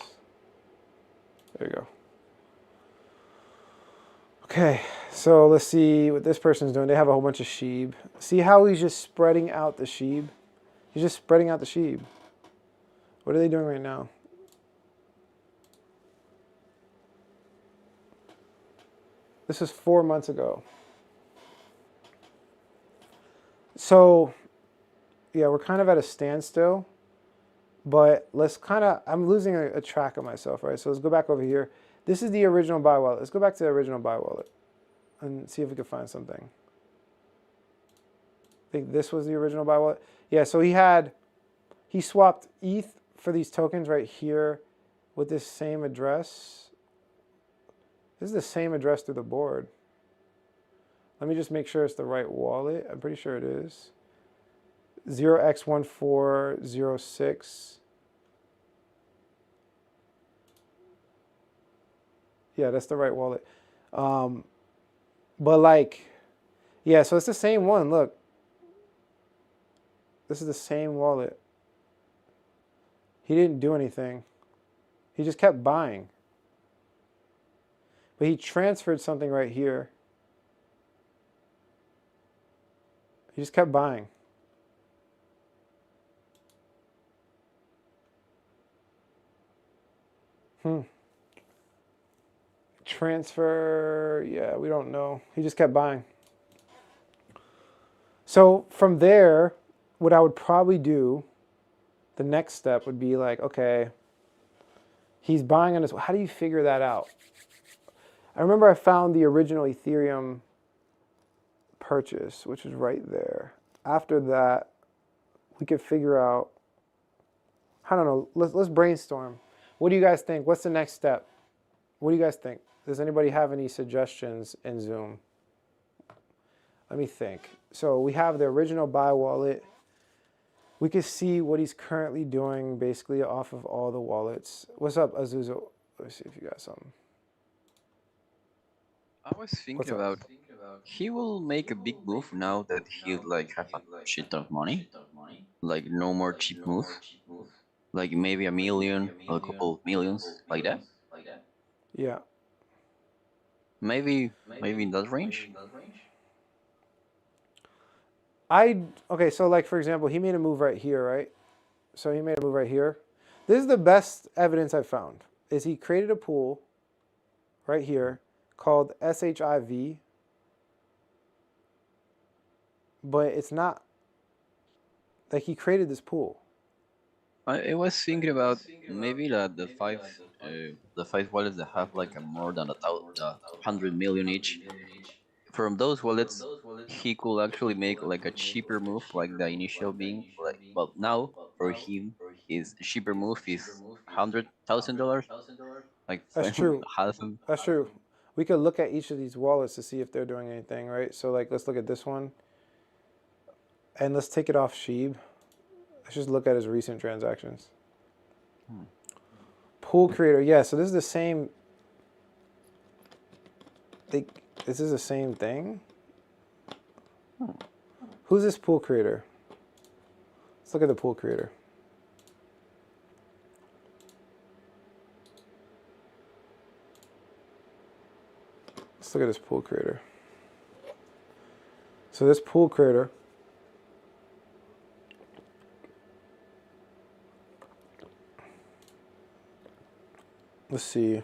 There you go. Okay, so let's see what this person's doing. They have a whole bunch of SHIB. See how he's just spreading out the SHIB? He's just spreading out the SHIB. What are they doing right now? This is 4 months ago. So, yeah, we're kind of at a standstill. But let's kind of, I'm losing a track of myself, right? So let's go back over here. This is the original buy wallet. Let's go back to the original buy wallet and see if we can find something. I think this was the original buy wallet. Yeah, so he swapped ETH for these tokens right here with this same address. This is the same address through the board. Let me just make sure it's the right wallet. I'm pretty sure it is. 0x1406. Yeah, that's the right wallet. But like, yeah, so it's the same one. Look, this is the same wallet. He didn't do anything. He just kept buying. But he transferred something right here. He just kept buying. Transfer, yeah, we don't know. He just kept buying. So from there, what I would probably do, the next step would be like, okay, he's buying on his, how do you figure that out? I remember I found the original Ethereum purchase, which is right there. After that, we could figure out, I don't know, let's brainstorm. What do you guys think? What's the next step? What do you guys think? Does anybody have any suggestions in Zoom? Let me think. So we have the original buy wallet. We can see what he's currently doing basically off of all the wallets. What's up, Azuzo? Let's see if you got something. I was What's thinking up? about he will make a big move now that he like have a shit ton of money. Like no more cheap moves. Like maybe $1 million, a couple of millions, like that. Yeah. Maybe in that range. Okay, so like for example, he made a move right here, right? So he made a move right here. This is the best evidence I've found. Is he created a pool right here called SHIV, but it's not like he created this pool. I was thinking about maybe that the five wallets that have like a more than 100 million each. From those wallets, he could actually make like a cheaper move, like the initial being like. But now for him, his cheaper move is $100,000, like That's true. half of. That's true. We could look at each of these wallets to see if they're doing anything, right? So like let's look at this one. And let's take it off Sheeb. Let's just look at his recent transactions. Pool creator, yeah, so this is the same. This is the same thing. Who's this pool creator? Let's look at the pool creator. Let's look at this pool creator. So this pool creator, let's see.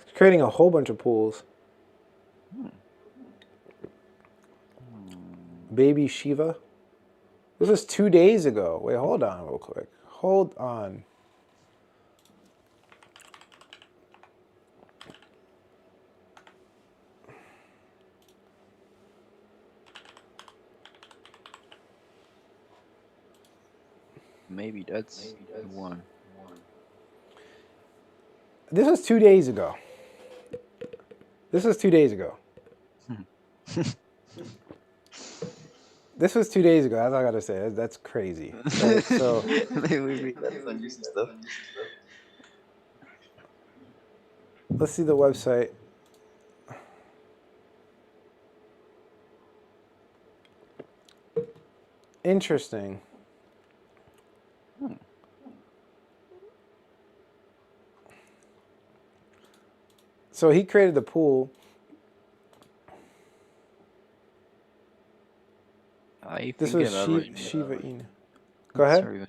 It's creating a whole bunch of pools. Baby Shiva. This was 2 days ago. Wait, hold on real quick. Hold on. Maybe that's the one. This was 2 days ago. This was 2 days ago. This was 2 days ago. That's all I gotta say. That's crazy. Right? So maybe that's some juicy stuff. let's see the website. Interesting. So he created the pool. This was Shiva Inu. Go ahead. Sorry,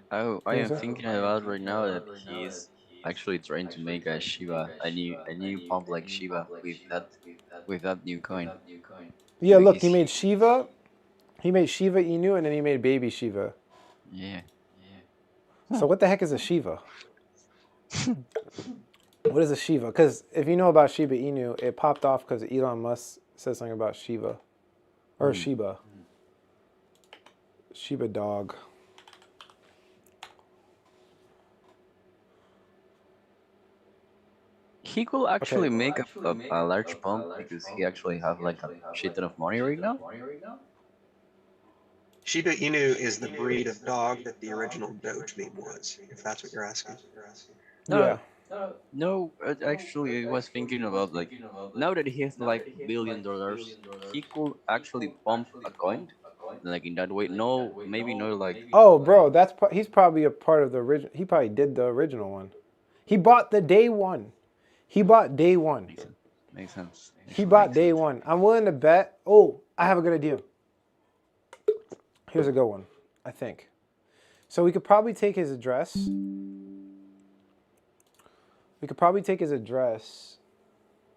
I am thinking about right now that he's actually trying to make a Shiba, a new pump like Shiba with that new coin. Yeah, Maybe look, he he's- made Shiva. He made Shiva Inu, and then he made Baby Shiva. Yeah. So what the heck is a Shiva? What is a Shiva? Because if you know about Shiba Inu, it popped off because Elon Musk said something about Shiva. Or Shiba. Shiba dog. He could actually make a large pump because he actually have like a shit ton of money right now. Shiba Inu is the breed of dog that the original Doge meme was, if that's what you're asking. Yeah. No, actually, I was thinking about like now that he has like $1 billion, he could actually pump a coin, like in that way. No, maybe not like. Oh, bro, he's probably a part of the original. He probably did the original one. He bought the day one. He bought day one. Makes sense. He bought day one. I'm willing to bet. Oh, I have a good idea. Here's a good one, I think. So we could probably take his address. We could probably take his address,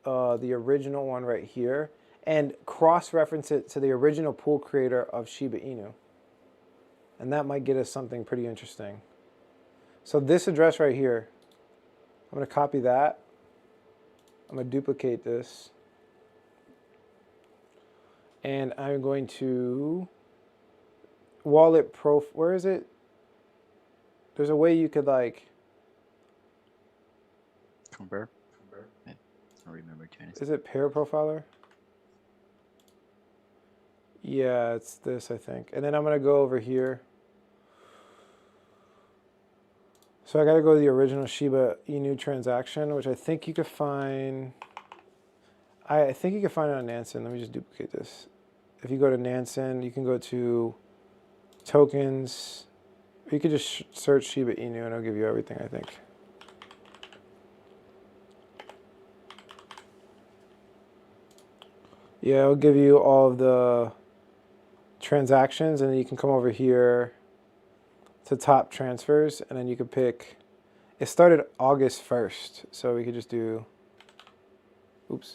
the original one right here, and cross-reference it to the original pool creator of Shiba Inu. And that might get us something pretty interesting. So this address right here, I'm going to copy that. I'm going to duplicate this. And I'm going to wallet where is it? There's a way you could like Compare. don't remember Chinese. Is it pair profiler? Yeah, it's this, I think. And then I'm going to go over here. So I got to go to the original Shiba Inu transaction, which I think you could find. I think you can find it on Nansen. Let me just duplicate this. If you go to Nansen, you can go to tokens. You could just search Shiba Inu and it'll give you everything, I think. Yeah, it'll give you all of the transactions, and then you can come over here to top transfers, and then you could pick. It started August 1st, so we could just do. Oops.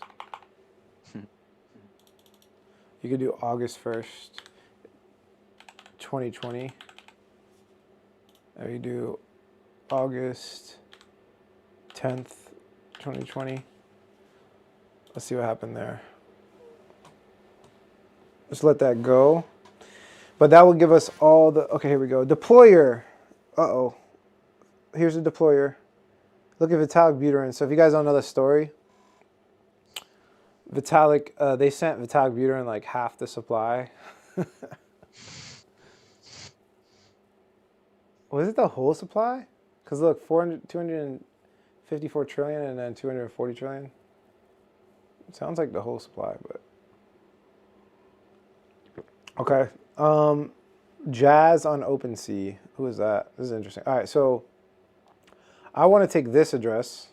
You could do August 1st, 2020. Or you do August 10th, 2020. Let's see what happened there. Just let that go. But that will give us all the, okay, here we go. Deployer. Uh-oh. Here's the deployer. Look at Vitalik Buterin. So if you guys don't know the story, Vitalik, they sent Vitalik Buterin like half the supply. Was it the whole supply? Because look, 254 trillion and then 240 trillion. It sounds like the whole supply, but. Okay. Jazz on OpenSea. Who is that? This is interesting. All right, so I want to take this address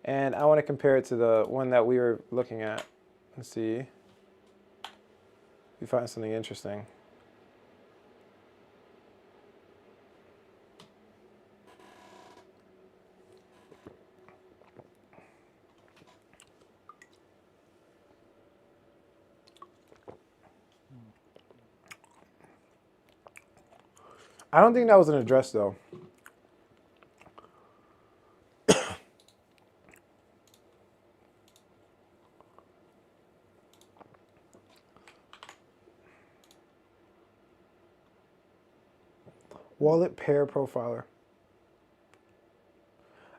and I want to compare it to the one that we were looking at. Let's see if we find something interesting. I don't think that was an address, though. Wallet pair profiler.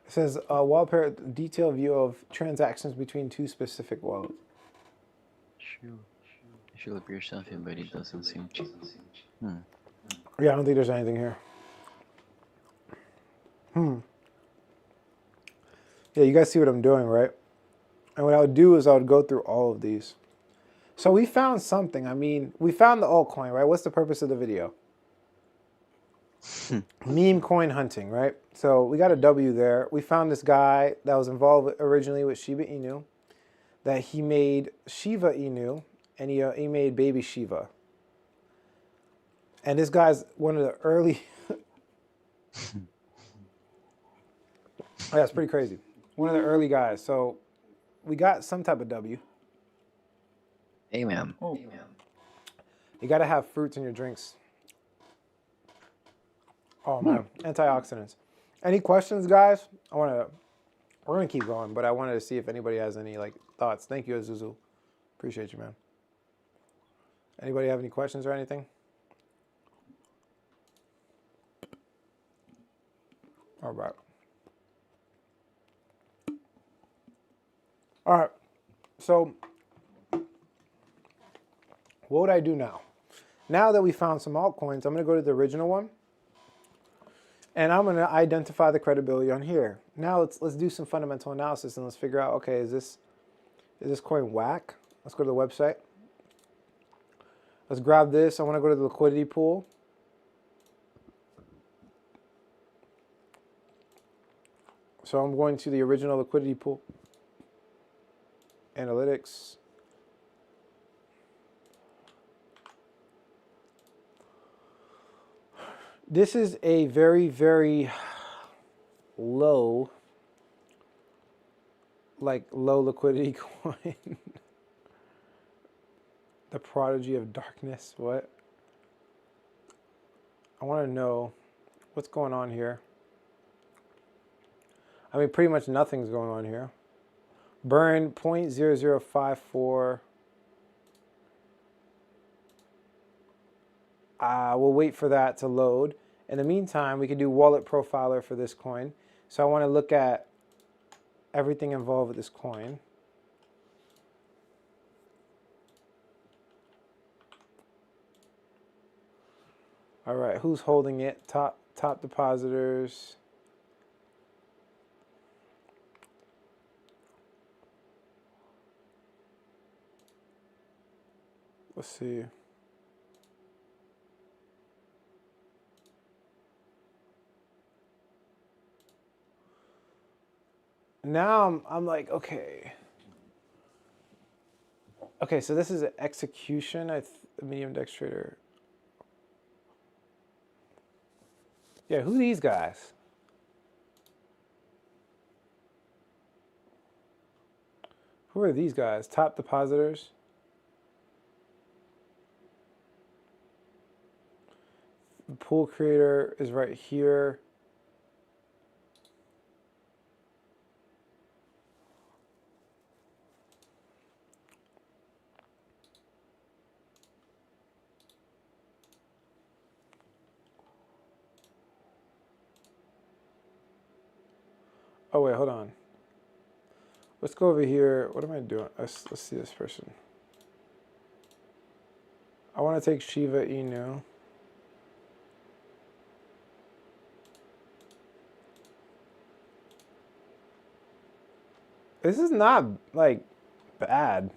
It says wallet pair detailed view of transactions between two specific wallets. Sure. It should appear something, but it doesn't seem to. Yeah, I don't think there's anything here. Yeah, you guys see what I'm doing, right? And what I would do is I would go through all of these. So we found something. I mean, we found the altcoin, right? What's the purpose of the video? Meme coin hunting, right? So we got a W there. We found this guy that was involved originally with Shiba Inu, that he made Shiba Inu, and he made baby Shiva. And this guy's one of the early. Yeah, it's pretty crazy. One of the early guys. So we got some type of W. Amen. Oh, You got to have fruits in your drinks. Oh man, antioxidants. Any questions, guys? We're gonna keep going, but I wanted to see if anybody has any like thoughts. Thank you, Azuzu. Appreciate you, man. Anybody have any questions or anything? All right. All right. So what would I do now? Now that we found some altcoins, I'm going to go to the original one. And I'm going to identify the credibility on here. Now let's do some fundamental analysis and let's figure out, okay, is this coin whack? Let's go to the website. Let's grab this. I want to go to the liquidity pool. So I'm going to the original liquidity pool. Analytics. This is a very, very low liquidity coin. The prodigy of darkness. What? I want to know what's going on here. I mean, pretty much nothing's going on here. Burn 0.0054. We'll wait for that to load. In the meantime, we can do wallet profiler for this coin. So I want to look at everything involved with this coin. All right, who's holding it? Top depositors. Let's see. Now I'm like, okay. Okay, so this is an execution. A medium dex trader. Yeah, who are these guys? Who are these guys? Top depositors. The pool creator is right here. Oh wait, hold on. Let's go over here. What am I doing? Let's see this person. I want to take Shiba Inu. This is not like bad.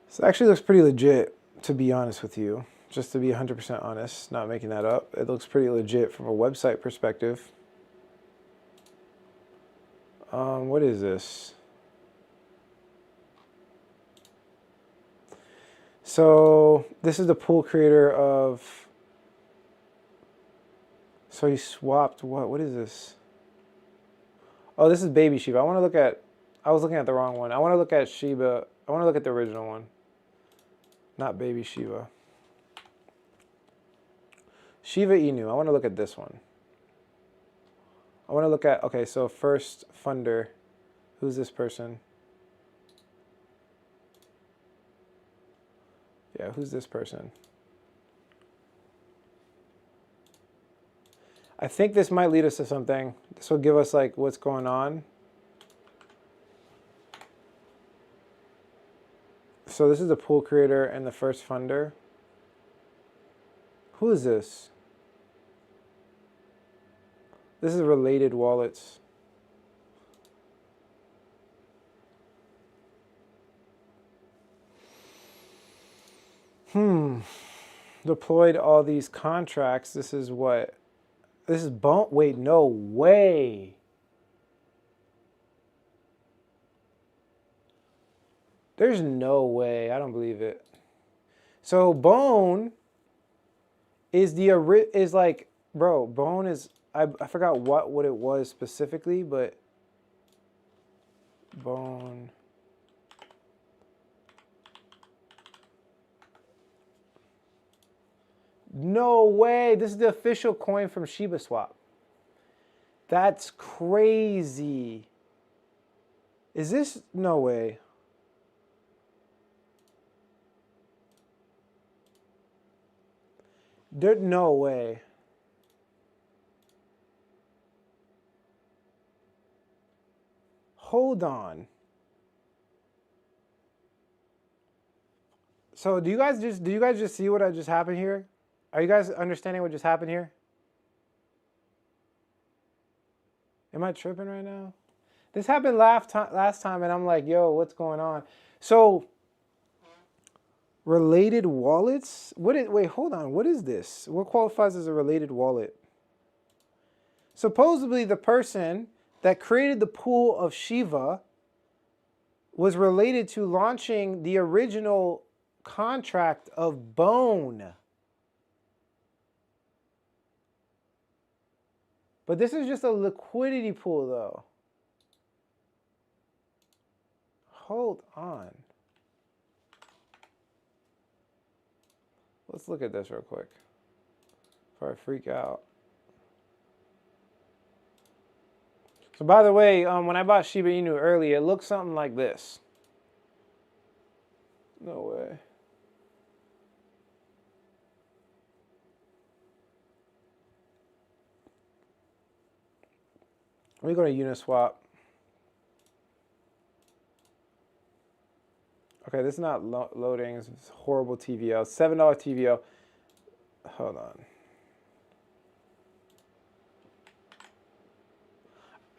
This actually looks pretty legit, to be honest with you. Just to be 100% honest, not making that up. It looks pretty legit from a website perspective. What is this? So this is the pool creator of. So he swapped what? What is this? Oh, this is baby Shiba. I want to look at. I was looking at the wrong one. I want to look at Shiba. I want to look at the original one. Not baby Shiba. Shiba Inu. I want to look at this one. I want to look at, okay, so first funder. Who's this person? Yeah, who's this person? I think this might lead us to something. This will give us like what's going on. So this is the pool creator and the first funder. Who is this? This is related wallets. Deployed all these contracts. This is what? This is Bonk. Wait, no way. There's no way. I don't believe it. So Bone is like, bro, Bone is, I forgot what it was specifically, but Bone. No way. This is the official coin from Shiba Swap. That's crazy. Is this? No way. No way. Hold on. So do you guys just see what just happened here? Are you guys understanding what just happened here? Am I tripping right now? This happened last time, and I'm like, yo, what's going on? So, related wallets? Wait, hold on. What is this? What qualifies as a related wallet? Supposedly, the person that created the pool of Shiva was related to launching the original contract of Bone. But this is just a liquidity pool, though. Hold on. Let's look at this real quick before I freak out. So by the way, when I bought Shiba Inu earlier, it looked something like this. No way. Let me go to Uniswap. Okay, this is not loading. This is horrible TVL. $7 TVL. Hold on.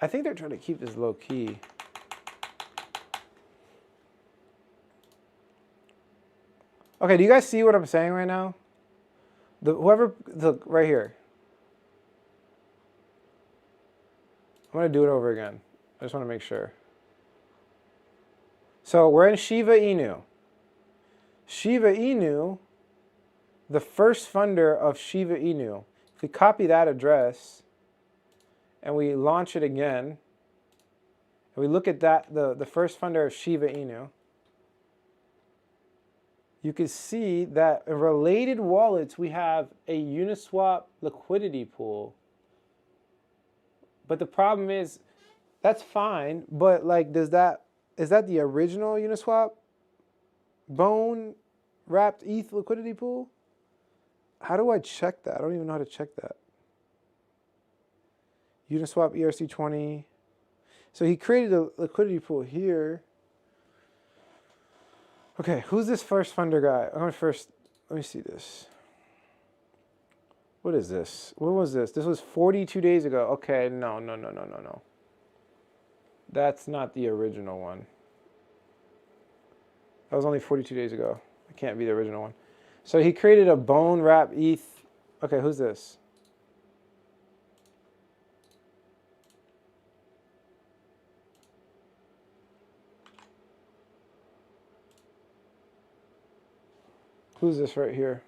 I think they're trying to keep this low key. Okay, do you guys see what I'm saying right now? Look, right here. I'm gonna do it over again. I just want to make sure. So we're in Shiba Inu. Shiba Inu, the first funder of Shiba Inu. If we copy that address and we launch it again, and we look at that, the first funder of Shiba Inu, you can see that in related wallets, we have a Uniswap liquidity pool. But the problem is, that's fine, but like, is that the original Uniswap bone wrapped ETH liquidity pool? How do I check that? I don't even know how to check that. Uniswap ERC20. So he created a liquidity pool here. Okay, who's this first funder guy? Let me see this. What is this? What was this? This was 42 days ago. Okay, no. That's not the original one. That was only 42 days ago. It can't be the original one. So he created a bone wrap ETH. Okay, who's this? Who's this right here?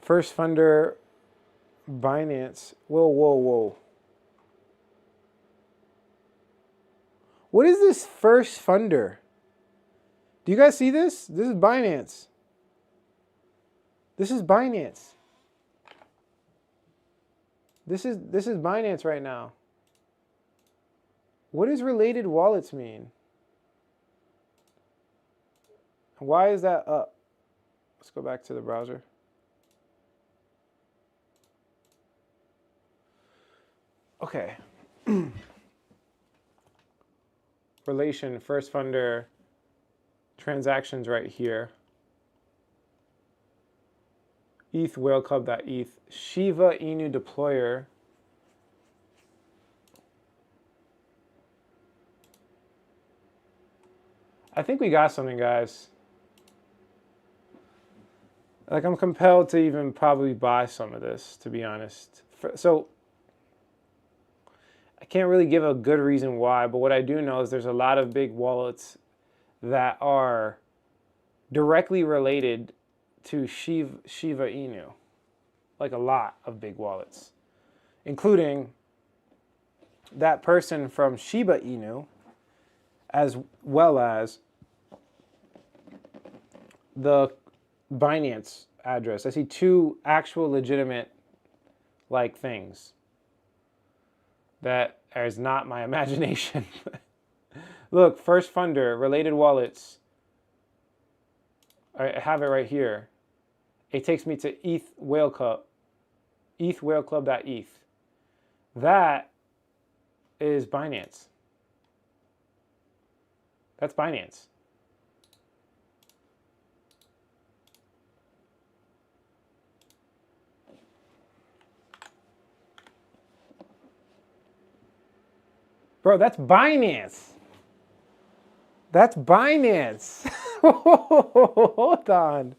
First funder, Binance. Whoa. What is this first funder? Do you guys see this? This is Binance. This is Binance. This is Binance right now. What does related wallets mean? Why is that up? Let's go back to the browser. Okay. Relation, first funder, transactions right here. ETH whale club.eth. Shiba Inu deployer. I think we got something, guys. Like, I'm compelled to even probably buy some of this, to be honest. So I can't really give a good reason why, but what I do know is there's a lot of big wallets that are directly related to Shiba Inu. Like, a lot of big wallets, including that person from Shiba Inu, as well as the Binance address. I see two actual legitimate like things. That is not my imagination. Look, first funder, related wallets. I have it right here. It takes me to ETH whale club. ETH whale club.eth. That is Binance. That's Binance. Bro, that's Binance. That's Binance. Hold on.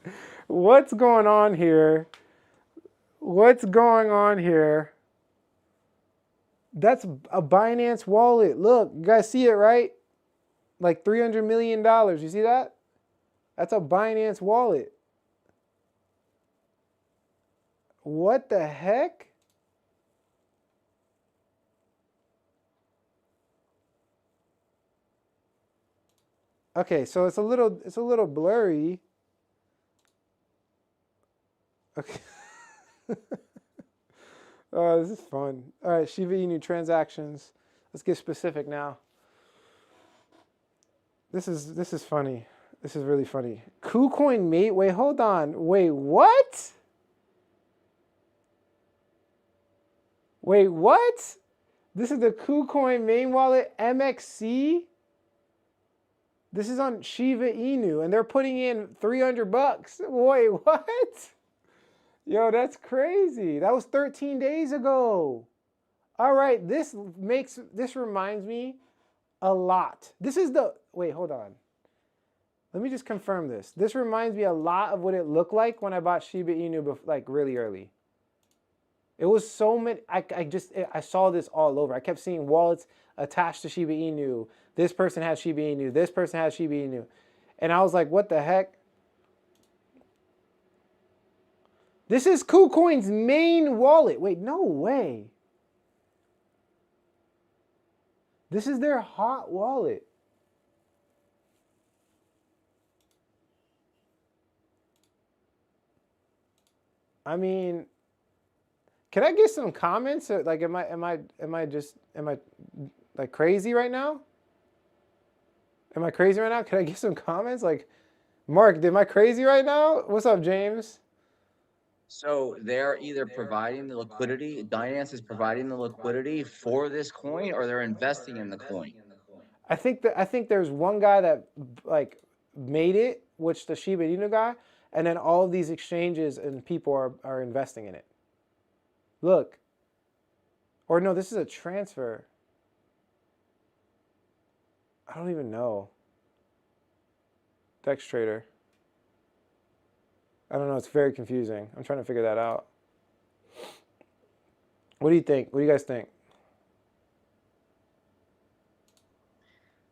What's going on here? What's going on here? That's a Binance wallet. Look, you guys see it, right? Like $300 million. You see that? That's a Binance wallet. What the heck? Okay, so it's a little blurry. Okay. Oh, this is fun. All right, Shiba Inu transactions. Let's get specific now. This is funny. This is really funny. KuCoin mate. Wait, hold on. Wait, what? Wait, what? This is the KuCoin main wallet, MXC. This is on Shiba Inu, and they're putting in $300. Wait, what? Yo, that's crazy. That was 13 days ago. All right, this reminds me a lot. This is the, wait, hold on. Let me just confirm this. This reminds me a lot of what it looked like when I bought Shiba Inu like really early. It was so many, I saw this all over. I kept seeing wallets attached to Shiba Inu. This person has Shiba Inu. This person has Shiba Inu. And I was like, what the heck? This is KuCoin's main wallet. Wait, no way. This is their hot wallet. I mean, can I get some comments? Like, am I like crazy right now? Am I crazy right now? Can I get some comments? Like, Mark, am I crazy right now? What's up, James? So they're either providing the liquidity, Binance is providing the liquidity for this coin, or they're investing in the coin. I think there's one guy that like made it, which the Shiba Inu guy, and then all of these exchanges and people are investing in it. Look. Or no, this is a transfer. I don't even know. Dex Trader. I don't know. It's very confusing. I'm trying to figure that out. What do you think? What do you guys think?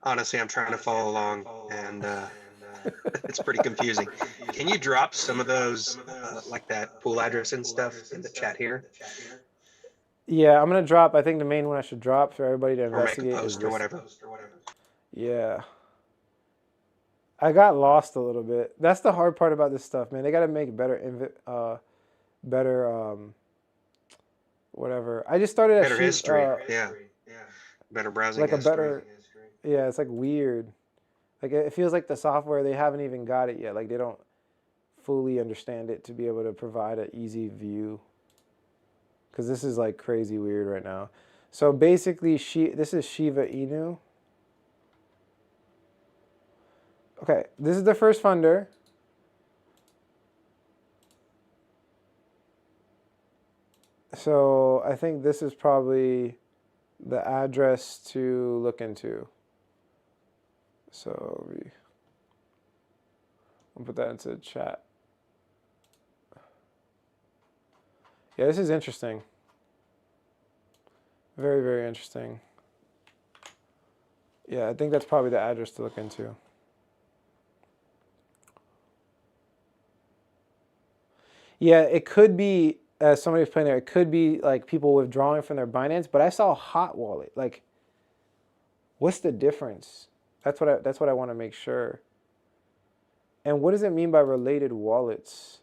Honestly, I'm trying to follow along, and it's pretty confusing. Can you drop some of those, like that pool address and stuff, in the chat here, Yeah, I'm gonna drop. I think the main one I should drop for everybody to or make a investigate is post or this. whatever? Yeah. I got lost a little bit. That's the hard part about this stuff, man. They got to make better, whatever. I just started at Better history, yeah. Better browsing like a history. better, yeah. It's like weird. Like it feels like the software, they haven't even got it yet. Like they don't fully understand it to be able to provide an easy view. Because this is like crazy weird right now. So basically, this is Shiba Inu. Okay, this is the first funder. So I think this is probably the address to look into. So I'll put that into the chat. Yeah, this is interesting. Very, very interesting. Yeah, I think that's probably the address to look into. Yeah, it could be, as somebody was playing there, it could be like people withdrawing from their Binance, but I saw a hot wallet. Like, what's the difference? That's what I want to make sure. And what does it mean by related wallets?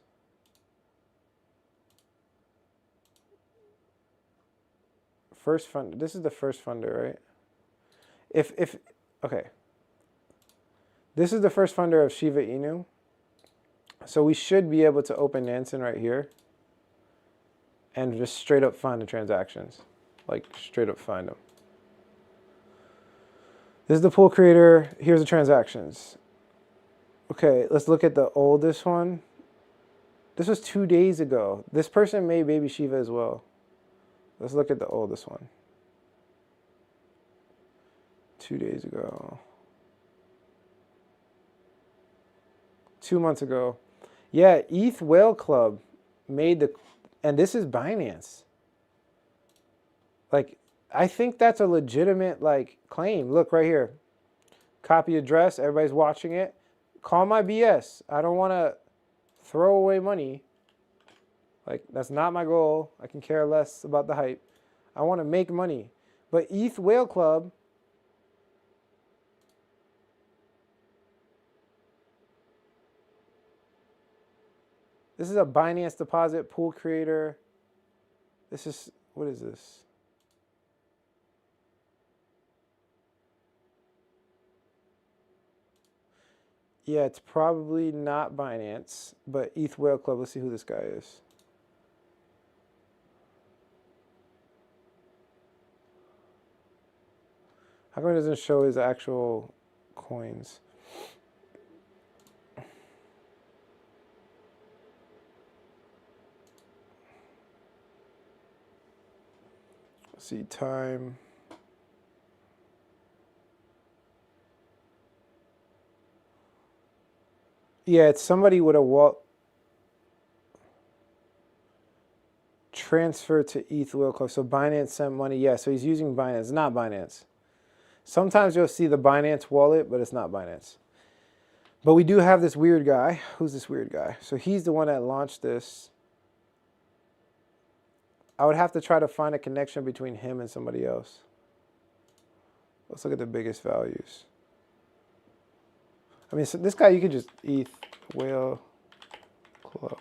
First fund. This is the first funder, right? Okay. This is the first funder of Shiba Inu. So we should be able to open Nansen right here and just straight up find the transactions. Like straight up find them. This is the pool creator. Here's the transactions. Okay, let's look at the oldest one. This was 2 days ago. This person made Baby Shiva as well. Let's look at the oldest one. 2 days ago. 2 months ago. Yeah, ETH Whale Club made the, and this is Binance. Like, I think that's a legitimate, like, claim. Look right here. Copy address. Everybody's watching it. Call my BS. I don't want to throw away money. Like, that's not my goal. I can care less about the hype. I want to make money. But ETH Whale Club, this is a Binance deposit pool creator. This is, what is this? Yeah, it's probably not Binance, but ETH Whale Club. Let's see who this guy is. How come it doesn't show his actual coins? Let's see, time. Yeah, it's somebody with a wallet. Transfer to ETH Whale Club. So Binance sent money. Yeah, so he's using Binance. It's not Binance. Sometimes you'll see the Binance wallet, but it's not Binance. But we do have this weird guy. Who's this weird guy? So he's the one that launched this. I would have to try to find a connection between him and somebody else. Let's look at the biggest values. I mean, so this guy, you could just ETH Whale Club.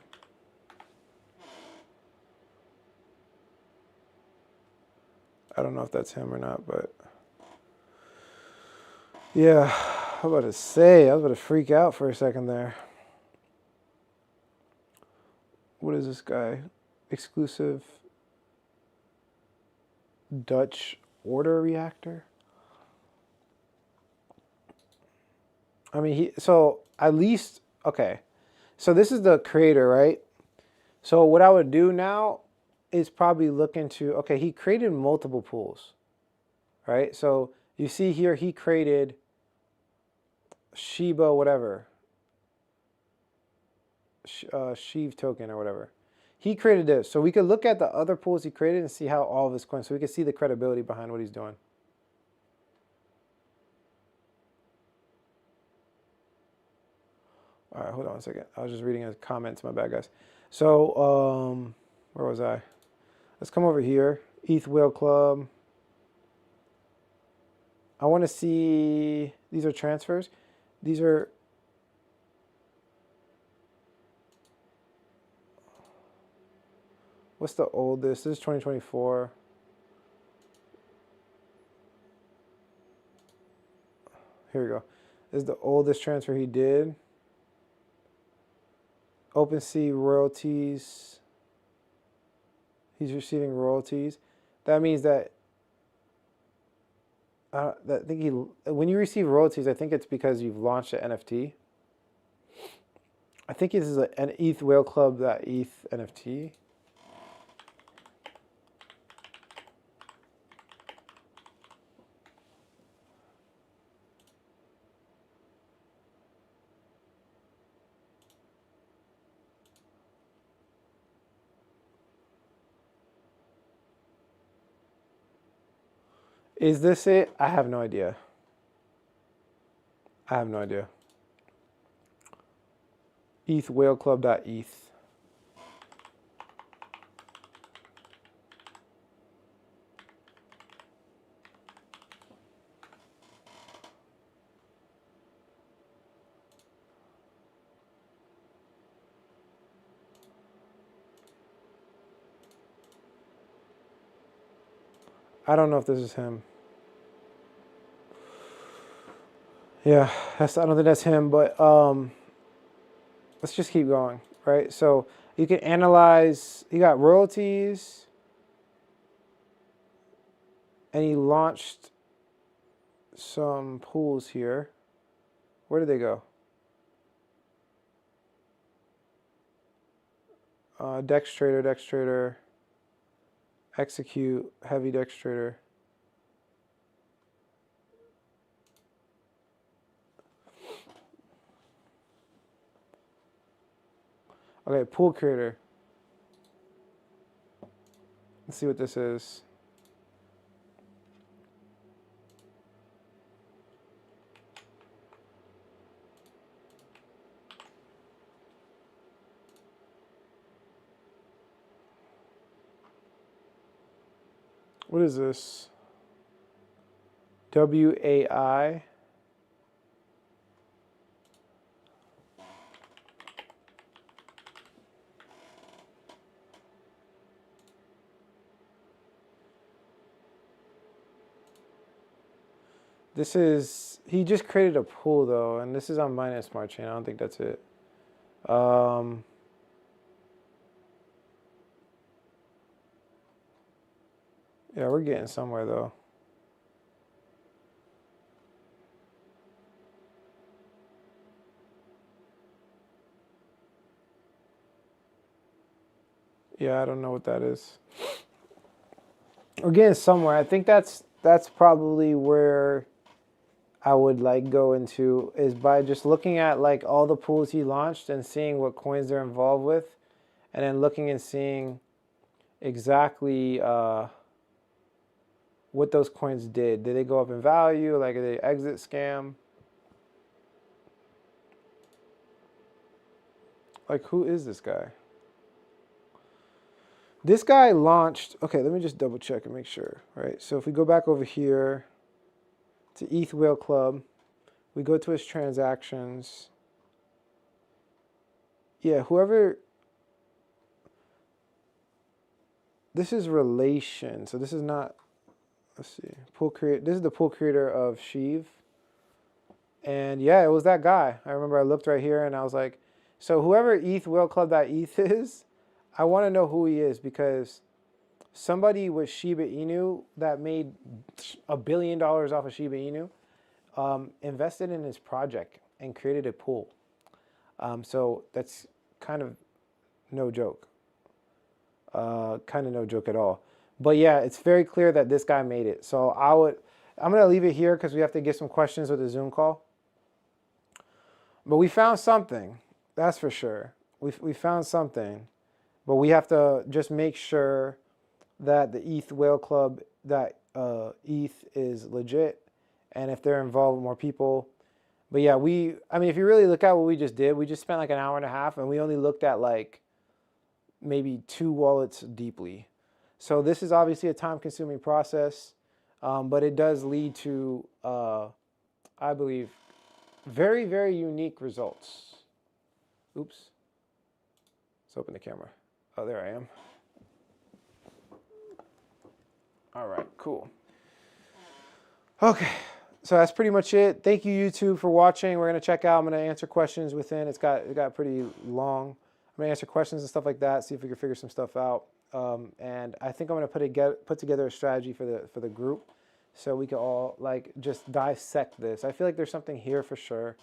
I don't know if that's him or not, but yeah, I was about to say, I was about to freak out for a second there. What is this guy? Exclusive Dutch order reactor? I mean, so at least, okay. So this is the creator, right? So what I would do now is probably look into, okay, he created multiple pools, right? So you see here, he created Shiba, whatever, Sheave token or whatever. He created this. So we could look at the other pools he created and see how all of his coins, so we could see the credibility behind what he's doing. All right, hold on a second. I was just reading a comment. My bad, guys. So, where was I? Let's come over here. ETH Whale Club. I want to see, these are transfers. These are, what's the oldest? This is 2024. Here we go. This is the oldest transfer he did. OpenSea royalties. He's receiving royalties. That means that when you receive royalties, I think it's because you've launched an NFT. I think this is an ETH Whale Club ETH NFT. Is this it? I have no idea. I have no idea. ETH Whale Club ETH. I don't know if this is him. Yeah, I don't think that's him, but let's just keep going, right? So you can analyze, he got royalties, and he launched some pools here. Where did they go? Dex Trader, execute, heavy Dex Trader. Okay, pool creator. Let's see what this is. What is this? WAI. This is, he just created a pool though, and this is on Binance Smart Chain. I don't think that's it. Yeah, we're getting somewhere though. Yeah, I don't know what that is. We're getting somewhere. I think that's probably where I would like go into, is by just looking at like all the pools he launched and seeing what coins they're involved with, and then looking and seeing exactly what those coins did. Did they go up in value? Like, did they exit scam? Like, who is this guy? This guy launched, okay, let me just double check and make sure, right? So if we go back over here to ETH Whale Club, we go to his transactions. Yeah, whoever, this is relation. So this is not, let's see, pool creator. This is the pool creator of Sheev. And yeah, it was that guy. I remember I looked right here and I was like, so whoever ETH Whale Club.eth is, I want to know who he is, because somebody with Shiba Inu that made $1 billion off of Shiba Inu invested in his project and created a pool. So that's kind of no joke. Kind of no joke at all. But yeah, it's very clear that this guy made it. So I'm going to leave it here because we have to get some questions with the Zoom call. But we found something, that's for sure. We found something, but we have to just make sure that the ETH Whale Club, that ETH is legit, and if they're involved with more people. But yeah, I mean, if you really look at what we just did, we just spent like an hour and a half, and we only looked at like maybe 2 wallets deeply. So this is obviously a time-consuming process, but it does lead to, I believe, very, very unique results. Oops. Let's open the camera. Oh, there I am. All right, cool. Okay, so that's pretty much it. Thank you, YouTube, for watching. We're gonna check out. I'm gonna answer questions within. It got pretty long. I'm gonna answer questions and stuff like that. See if we can figure some stuff out. And I think I'm gonna put together a strategy for the group, so we can all like just dissect this. I feel like there's something here for sure.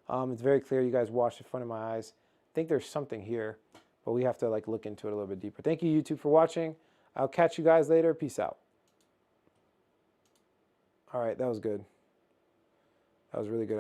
It's very clear. You guys watched in front of my eyes. I think there's something here, but we have to like look into it a little bit deeper. Thank you, YouTube, for watching. I'll catch you guys later. Peace out. All right, that was good. That was really good.